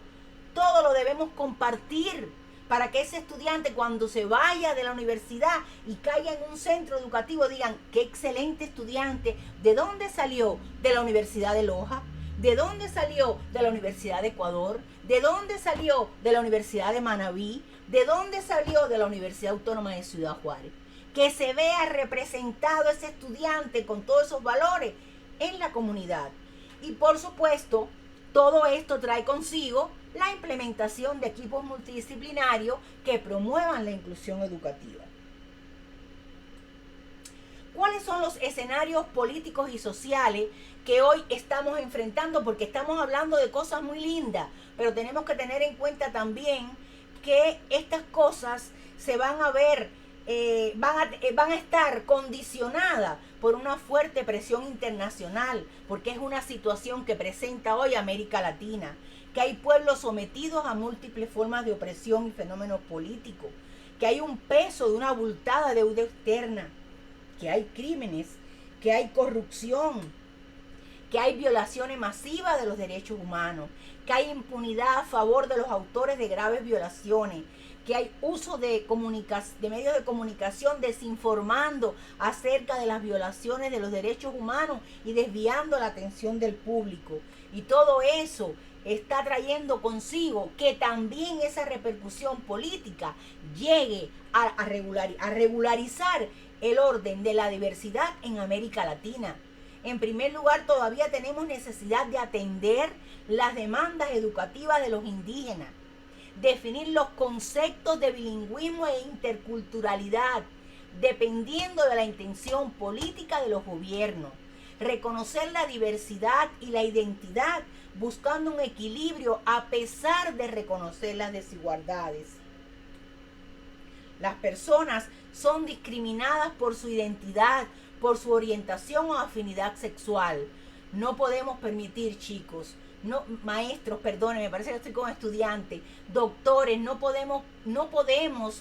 Todo lo debemos compartir para que ese estudiante cuando se vaya de la universidad y caiga en un centro educativo digan, qué excelente estudiante. ¿De dónde salió? De la Universidad de Loja. ¿De dónde salió? De la Universidad de Ecuador. ¿De dónde salió? De la Universidad de Manabí. ¿De dónde salió? De la Universidad Autónoma de Ciudad Juárez. Que se vea representado ese estudiante con todos esos valores en la comunidad. Y por supuesto, todo esto trae consigo la implementación de equipos multidisciplinarios que promuevan la inclusión educativa. ¿Cuáles son los escenarios políticos y sociales que hoy estamos enfrentando? Porque estamos hablando de cosas muy lindas, pero tenemos que tener en cuenta también que estas cosas se van a ver, van a estar condicionadas por una fuerte presión internacional, porque es una situación que presenta hoy América Latina, que hay pueblos sometidos a múltiples formas de opresión y fenómenos políticos, que hay un peso de una abultada deuda externa, que hay crímenes, que hay corrupción, que hay violaciones masivas de los derechos humanos, que hay impunidad a favor de los autores de graves violaciones, que hay uso de medios de comunicación desinformando acerca de las violaciones de los derechos humanos y desviando la atención del público. Y todo eso está trayendo consigo que también esa repercusión política llegue a regularizar el orden de la diversidad en América Latina. En primer lugar, todavía tenemos necesidad de atender las demandas educativas de los indígenas, definir los conceptos de bilingüismo e interculturalidad, dependiendo de la intención política de los gobiernos, reconocer la diversidad y la identidad, buscando un equilibrio a pesar de reconocer las desigualdades. Las personas son discriminadas por su identidad, por su orientación o afinidad sexual. No podemos permitir, chicos, maestros, perdónenme, me parece que estoy como estudiante, doctores, no podemos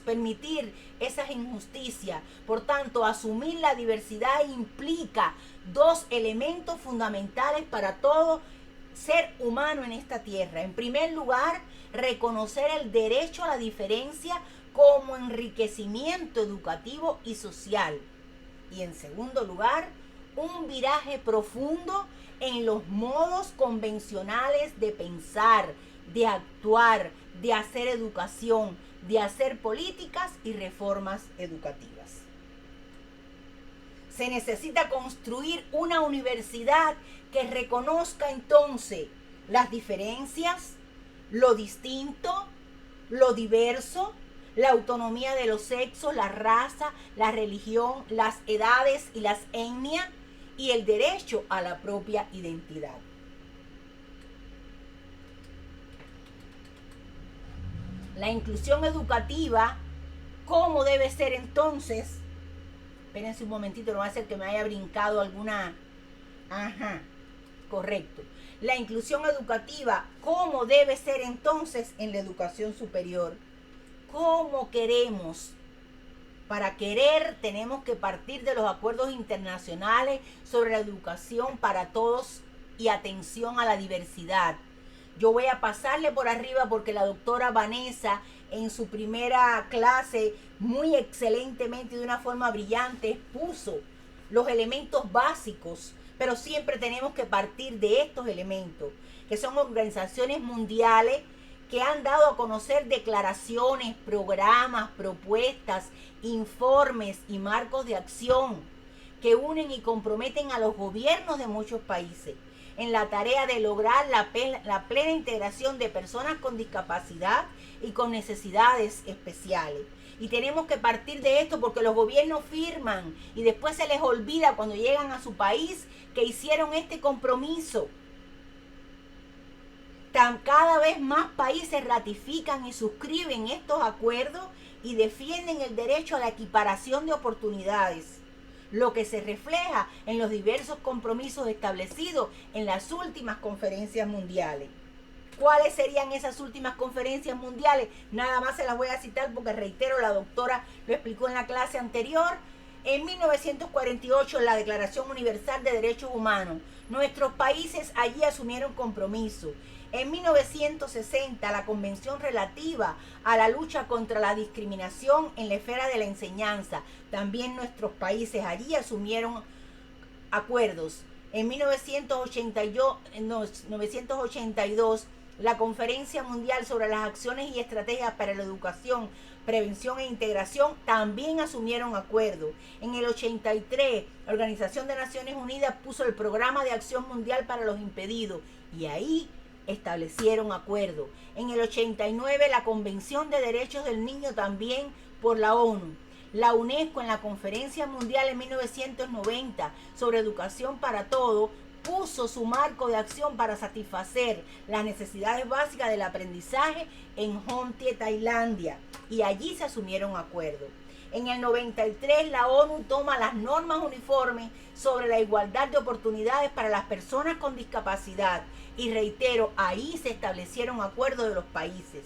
permitir esas injusticias. Por tanto, asumir la diversidad implica dos elementos fundamentales para todo ser humano en esta tierra. En primer lugar, reconocer el derecho a la diferencia como enriquecimiento educativo y social. Y en segundo lugar, un viraje profundo en los modos convencionales de pensar, de actuar, de hacer educación, de hacer políticas y reformas educativas. Se necesita construir una universidad que reconozca entonces las diferencias, lo distinto, lo diverso, la autonomía de los sexos, la raza, la religión, las edades y las etnias, y el derecho a la propia identidad. La inclusión educativa, ¿cómo debe ser entonces? Espérense un momentito, no va a ser que me haya brincado alguna. Ajá, correcto. La inclusión educativa, ¿cómo debe ser entonces en la educación superior? ¿Cómo queremos? Para querer tenemos que partir de los acuerdos internacionales sobre la educación para todos y atención a la diversidad. Yo voy a pasarle por arriba porque la doctora Vanessa en su primera clase muy excelentemente, de una forma brillante, expuso los elementos básicos, pero siempre tenemos que partir de estos elementos, que son organizaciones mundiales que han dado a conocer declaraciones, programas, propuestas, informes y marcos de acción que unen y comprometen a los gobiernos de muchos países en la tarea de lograr la plena integración de personas con discapacidad y con necesidades especiales. Y tenemos que partir de esto porque los gobiernos firman y después se les olvida cuando llegan a su país que hicieron este compromiso. Cada vez más países ratifican y suscriben estos acuerdos y defienden el derecho a la equiparación de oportunidades, lo que se refleja en los diversos compromisos establecidos en las últimas conferencias mundiales. ¿Cuáles serían esas últimas conferencias mundiales? Nada más se las voy a citar porque, reitero, la doctora lo explicó en la clase anterior. En 1948, la Declaración Universal de Derechos Humanos, nuestros países allí asumieron compromiso. En 1960, la Convención relativa a la lucha contra la discriminación en la esfera de la enseñanza, también nuestros países allí asumieron acuerdos. En 1982, la Conferencia Mundial sobre las Acciones y Estrategias para la Educación, Prevención e Integración también asumieron acuerdos. En el 83, la Organización de Naciones Unidas puso el Programa de Acción Mundial para los Impedidos y ahí establecieron acuerdos. En el 89, la Convención de Derechos del Niño también por la ONU. La UNESCO en la Conferencia Mundial en 1990 sobre Educación para Todos puso su marco de acción para satisfacer las necesidades básicas del aprendizaje en Honti, Tailandia, y allí se asumieron acuerdos. En el 93 la ONU toma las normas uniformes sobre la igualdad de oportunidades para las personas con discapacidad y, reitero, ahí se establecieron acuerdos de los países.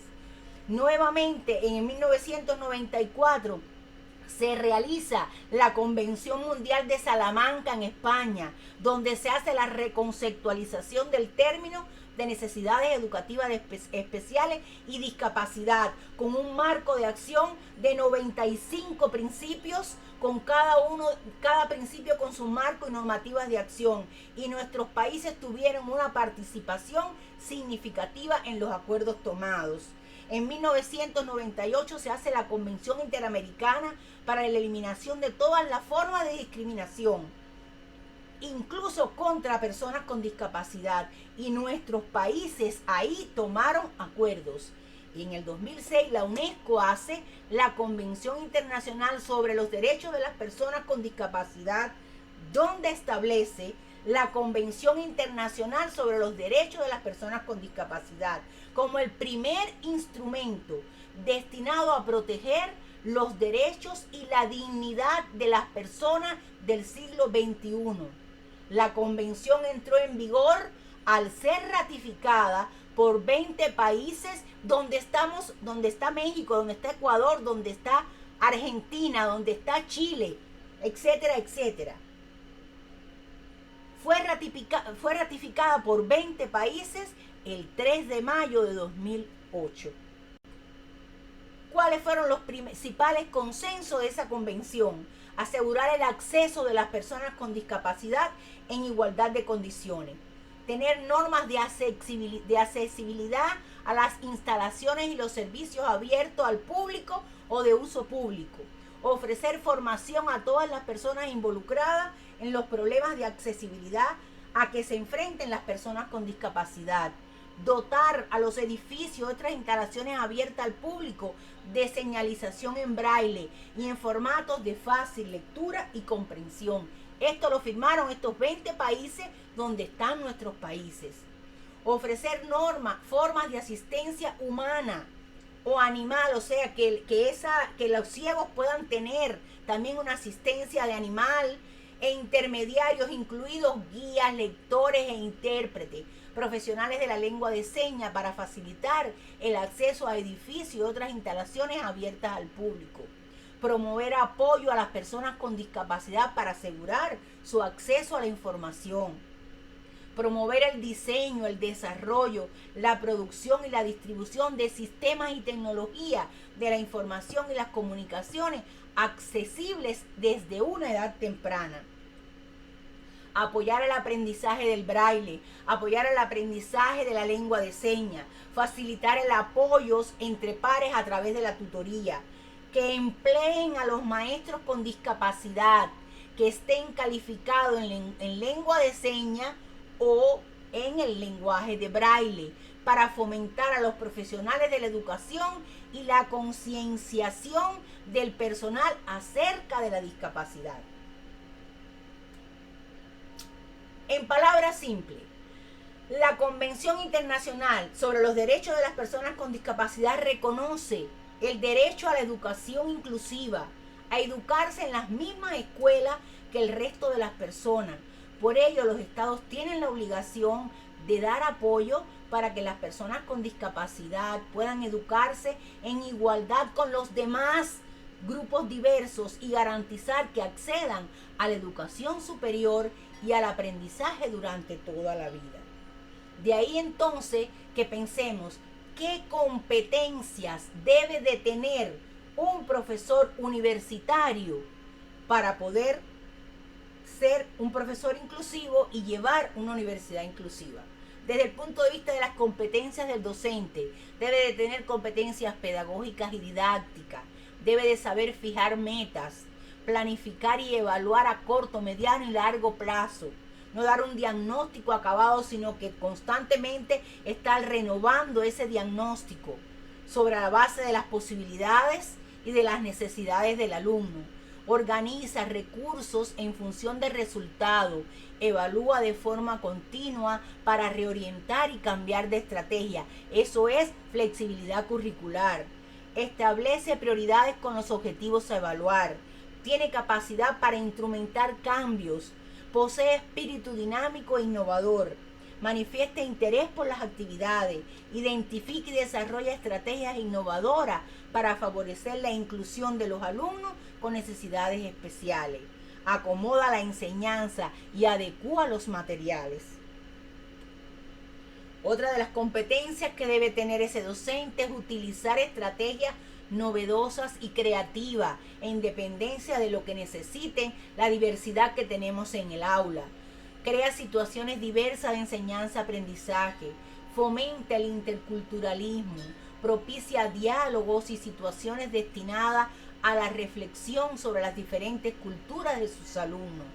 Nuevamente en 1994 se realiza la Convención Mundial de Salamanca en España, donde se hace la reconceptualización del término de necesidades educativas especiales y discapacidad, con un marco de acción de 95 principios, con cada principio con su marco y normativas de acción. Y nuestros países tuvieron una participación significativa en los acuerdos tomados. En 1998 se hace la Convención Interamericana para la eliminación de todas las formas de discriminación, incluso contra personas con discapacidad, y nuestros países ahí tomaron acuerdos. Y en el 2006 la UNESCO hace la Convención Internacional sobre los Derechos de las Personas con Discapacidad, donde establece la Convención Internacional sobre los Derechos de las Personas con Discapacidad como el primer instrumento destinado a proteger los derechos y la dignidad de las personas del siglo XXI. La convención entró en vigor al ser ratificada por 20 países, donde está México, donde está Ecuador, donde está Argentina, donde está Chile, etcétera, etcétera. Fue ratificada por 20 países el 3 de mayo de 2008. ¿Cuáles fueron los principales consensos de esa convención? Asegurar el acceso de las personas con discapacidad en igualdad de condiciones. Tener normas de accesibilidad a las instalaciones y los servicios abiertos al público o de uso público. Ofrecer formación a todas las personas involucradas en los problemas de accesibilidad a que se enfrenten las personas con discapacidad. Dotar a los edificios y otras instalaciones abiertas al público de señalización en braille y en formatos de fácil lectura y comprensión. Esto lo firmaron estos 20 países donde están nuestros países. Ofrecer formas de asistencia humana o animal, o sea, que los ciegos puedan tener también una asistencia de animal, e intermediarios incluidos guías, lectores e intérpretes, profesionales de la lengua de señas para facilitar el acceso a edificios y otras instalaciones abiertas al público. Promover apoyo a las personas con discapacidad para asegurar su acceso a la información. Promover el diseño, el desarrollo, la producción y la distribución de sistemas y tecnología de la información y las comunicaciones accesibles desde una edad temprana. Apoyar el aprendizaje del braille, apoyar el aprendizaje de la lengua de señas, facilitar el apoyo entre pares a través de la tutoría, que empleen a los maestros con discapacidad, que estén calificados en lengua de señas o en el lenguaje de braille, para fomentar a los profesionales de la educación y la concienciación del personal acerca de la discapacidad. En palabras simples, la Convención Internacional sobre los Derechos de las Personas con Discapacidad reconoce el derecho a la educación inclusiva, a educarse en las mismas escuelas que el resto de las personas. Por ello, los estados tienen la obligación de dar apoyo para que las personas con discapacidad puedan educarse en igualdad con los demás grupos diversos y garantizar que accedan a la educación superior y al aprendizaje durante toda la vida. De ahí entonces que pensemos qué competencias debe de tener un profesor universitario para poder ser un profesor inclusivo y llevar una universidad inclusiva. Desde el punto de vista de las competencias del docente, debe de tener competencias pedagógicas y didácticas, debe de saber fijar metas, planificar y evaluar a corto, mediano y largo plazo. No dar un diagnóstico acabado, sino que constantemente estar renovando ese diagnóstico sobre la base de las posibilidades y de las necesidades del alumno. Organiza recursos en función del resultado. Evalúa de forma continua para reorientar y cambiar de estrategia. Eso es flexibilidad curricular. Establece prioridades con los objetivos a evaluar. Tiene capacidad para instrumentar cambios. Posee espíritu dinámico e innovador. manifieste interés por las actividades, identifique y desarrolla estrategias innovadoras para favorecer la inclusión de los alumnos con necesidades especiales, acomoda la enseñanza y adecúa los materiales. Otra de las competencias que debe tener ese docente es utilizar estrategias novedosas y creativas en dependencia de lo que necesiten la diversidad que tenemos en el aula. Crea situaciones diversas de enseñanza-aprendizaje, fomenta el interculturalismo, propicia diálogos y situaciones destinadas a la reflexión sobre las diferentes culturas de sus alumnos,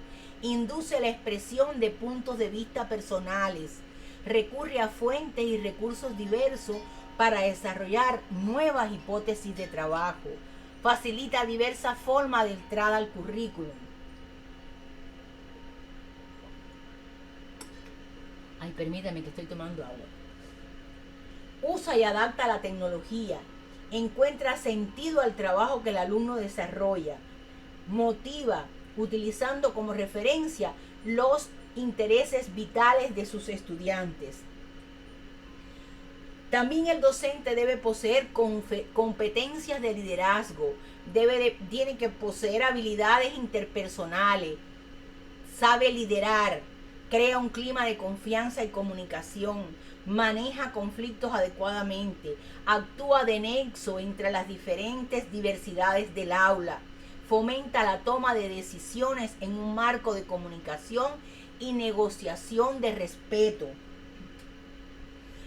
induce la expresión de puntos de vista personales, recurre a fuentes y recursos diversos para desarrollar nuevas hipótesis de trabajo, facilita diversas formas de entrada al currículum. Ay, permítame que estoy tomando agua. Usa y adapta la tecnología, encuentra sentido al trabajo que el alumno desarrolla, motiva utilizando como referencia los intereses vitales de sus estudiantes. También el docente debe poseer competencias de liderazgo, tiene que poseer habilidades interpersonales, sabe liderar, crea un clima de confianza y comunicación, maneja conflictos adecuadamente, actúa de nexo entre las diferentes diversidades del aula, fomenta la toma de decisiones en un marco de comunicación y negociación de respeto.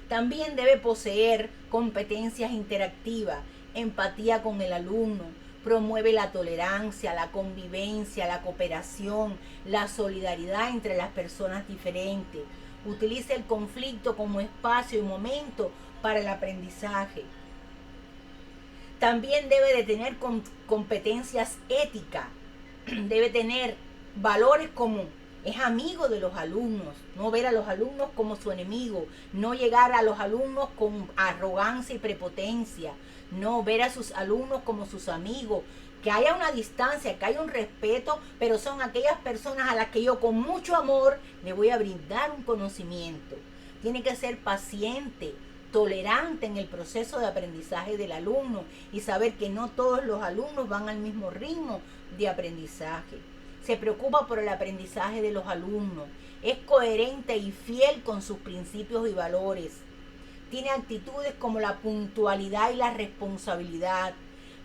También debe poseer competencias interactivas, empatía con el alumno, promueve la tolerancia, la convivencia, la cooperación, la solidaridad entre las personas diferentes. Utiliza el conflicto como espacio y momento para el aprendizaje. También debe de tener competencias éticas, debe tener valores como es amigo de los alumnos, no ver a los alumnos como su enemigo, no llegar a los alumnos con arrogancia y prepotencia, no ver a sus alumnos como sus amigos, que haya una distancia, que haya un respeto, pero son aquellas personas a las que yo con mucho amor le voy a brindar un conocimiento. Tiene que ser paciente, tolerante en el proceso de aprendizaje del alumno y saber que no todos los alumnos van al mismo ritmo de aprendizaje. Se preocupa por el aprendizaje de los alumnos, es coherente y fiel con sus principios y valores. Tiene actitudes como la puntualidad y la responsabilidad,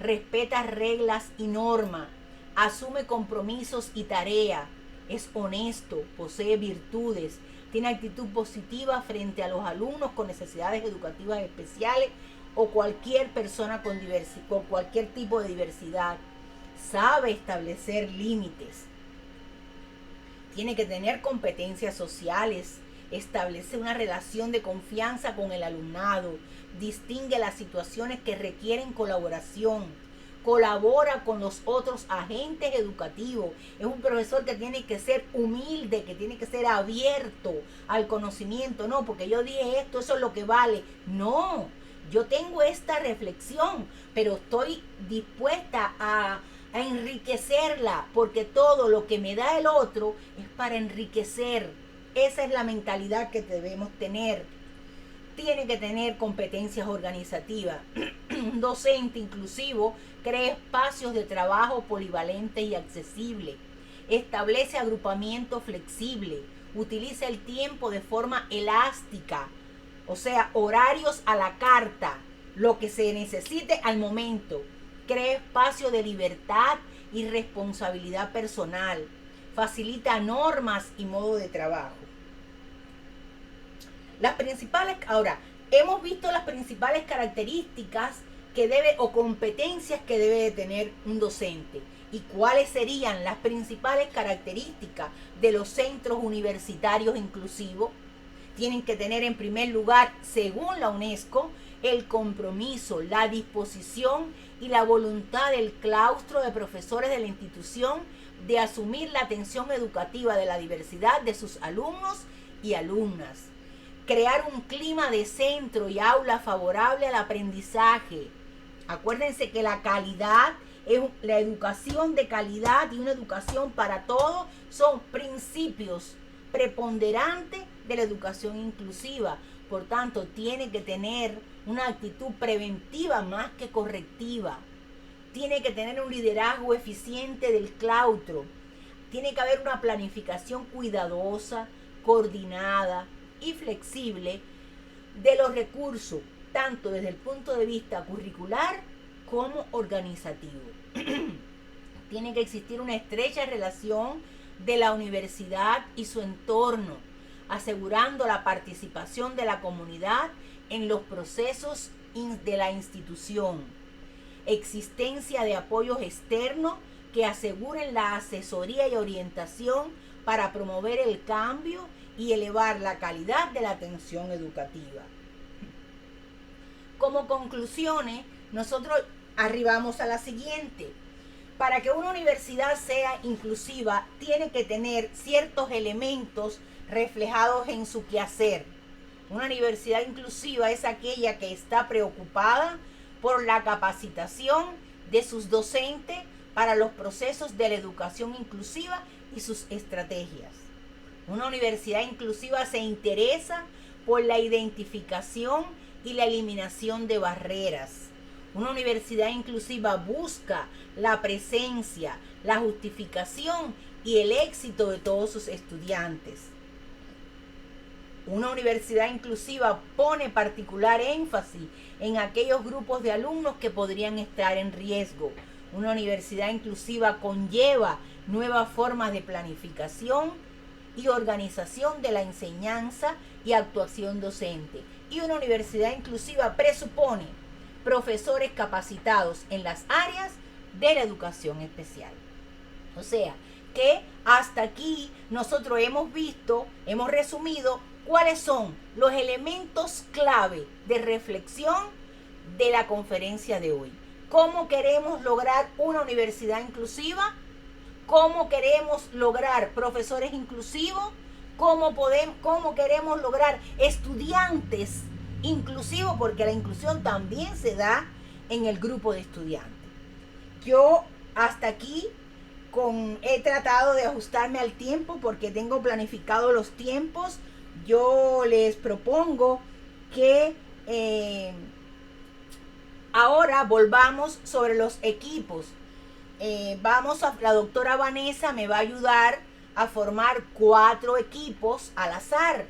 respeta reglas y normas, asume compromisos y tareas, es honesto, posee virtudes, tiene actitud positiva frente a los alumnos con necesidades educativas especiales o cualquier persona con cualquier tipo de diversidad. Sabe establecer límites. Tiene que tener competencias sociales, establece una relación de confianza con el alumnado, distingue las situaciones que requieren colaboración, colabora con los otros agentes educativos. Es un profesor que tiene que ser humilde, que tiene que ser abierto al conocimiento. No, porque yo dije esto, eso es lo que vale. No, yo tengo esta reflexión, pero estoy dispuesta a enriquecerla, porque todo lo que me da el otro es para enriquecer. Esa es la mentalidad que debemos tener. Tiene que tener competencias organizativas. Un docente inclusivo crea espacios de trabajo polivalentes y accesibles. Establece agrupamiento flexible. Utiliza el tiempo de forma elástica. O sea, horarios a la carta. Lo que se necesite al momento. Crea espacios de libertad y responsabilidad personal. Facilita normas y modo de trabajo. Hemos visto las principales características que debe o competencias que debe de tener un docente. ¿Y cuáles serían las principales características de los centros universitarios inclusivos? Tienen que tener en primer lugar, según la UNESCO, el compromiso, la disposición y la voluntad del claustro de profesores de la institución de asumir la atención educativa de la diversidad de sus alumnos y alumnas. Crear un clima de centro y aula favorable al aprendizaje. Acuérdense que la calidad, la educación de calidad y una educación para todos son principios preponderantes de la educación inclusiva. Por tanto, tiene que tener una actitud preventiva más que correctiva. Tiene que tener un liderazgo eficiente del claustro. Tiene que haber una planificación cuidadosa, coordinada y flexible de los recursos, tanto desde el punto de vista curricular como organizativo. Tiene que existir una estrecha relación de la universidad y su entorno, asegurando la participación de la comunidad en los procesos de la institución. Existencia de apoyos externos que aseguren la asesoría y orientación para promover el cambio y elevar la calidad de la atención educativa. Como conclusiones, nosotros arribamos a la siguiente. Para que una universidad sea inclusiva, tiene que tener ciertos elementos reflejados en su quehacer. Una universidad inclusiva es aquella que está preocupada por la capacitación de sus docentes para los procesos de la educación inclusiva y sus estrategias. Una universidad inclusiva se interesa por la identificación y la eliminación de barreras. Una universidad inclusiva busca la presencia, la justificación y el éxito de todos sus estudiantes. Una universidad inclusiva pone particular énfasis en aquellos grupos de alumnos que podrían estar en riesgo. Una universidad inclusiva conlleva nuevas formas de planificación y organización de la enseñanza y actuación docente. Y una universidad inclusiva presupone profesores capacitados en las áreas de la educación especial. O sea, que hasta aquí nosotros hemos visto, hemos resumido cuáles son los elementos clave de reflexión de la conferencia de hoy. ¿Cómo queremos lograr una universidad inclusiva? ¿Cómo queremos lograr profesores inclusivos? ¿Cómo queremos lograr estudiantes inclusivos? Porque la inclusión también se da en el grupo de estudiantes. Yo hasta aquí he tratado de ajustarme al tiempo porque tengo planificado los tiempos. Yo les propongo que ahora volvamos sobre los equipos. La doctora Vanessa me va a ayudar a formar 4 equipos al azar.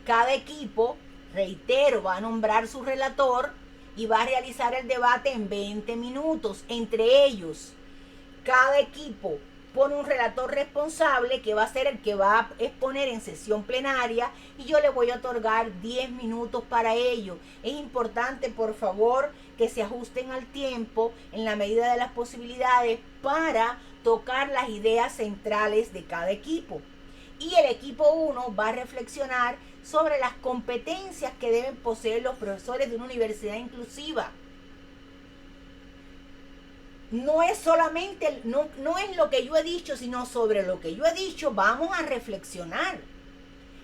Cada equipo, reitero, va a nombrar su relator y va a realizar el debate en 20 minutos. Entre ellos, cada equipo pone un relator responsable que va a ser el que va a exponer en sesión plenaria y yo le voy a otorgar 10 minutos para ello. Es importante, por favor, que se ajusten al tiempo en la medida de las posibilidades para tocar las ideas centrales de cada equipo. Y el equipo 1 va a reflexionar sobre las competencias que deben poseer los profesores de una universidad inclusiva. No es solamente, no es lo que yo he dicho, sino sobre lo que yo he dicho vamos a reflexionar.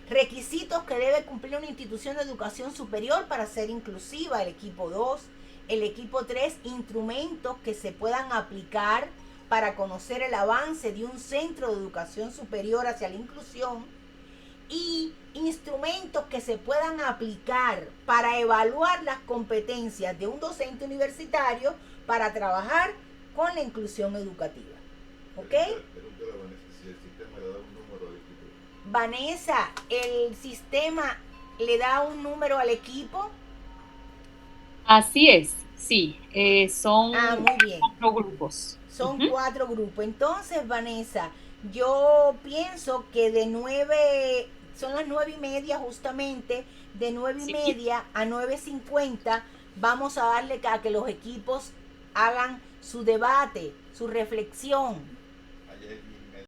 Requisitos que debe cumplir una institución de educación superior para ser inclusiva, el equipo 2. El equipo 3, instrumentos que se puedan aplicar para conocer el avance de un centro de educación superior hacia la inclusión. Y instrumentos que se puedan aplicar para evaluar las competencias de un docente universitario para trabajar con la inclusión educativa. ¿Ok? Vanessa, ¿el sistema le da un número al equipo? Así es, sí. Son muy bien. 4 grupos. Son 4 grupos. Entonces, Vanessa, yo pienso que son las 9:30 justamente, de 9:30 a 9:50 vamos a darle a que los equipos hagan su debate, su reflexión.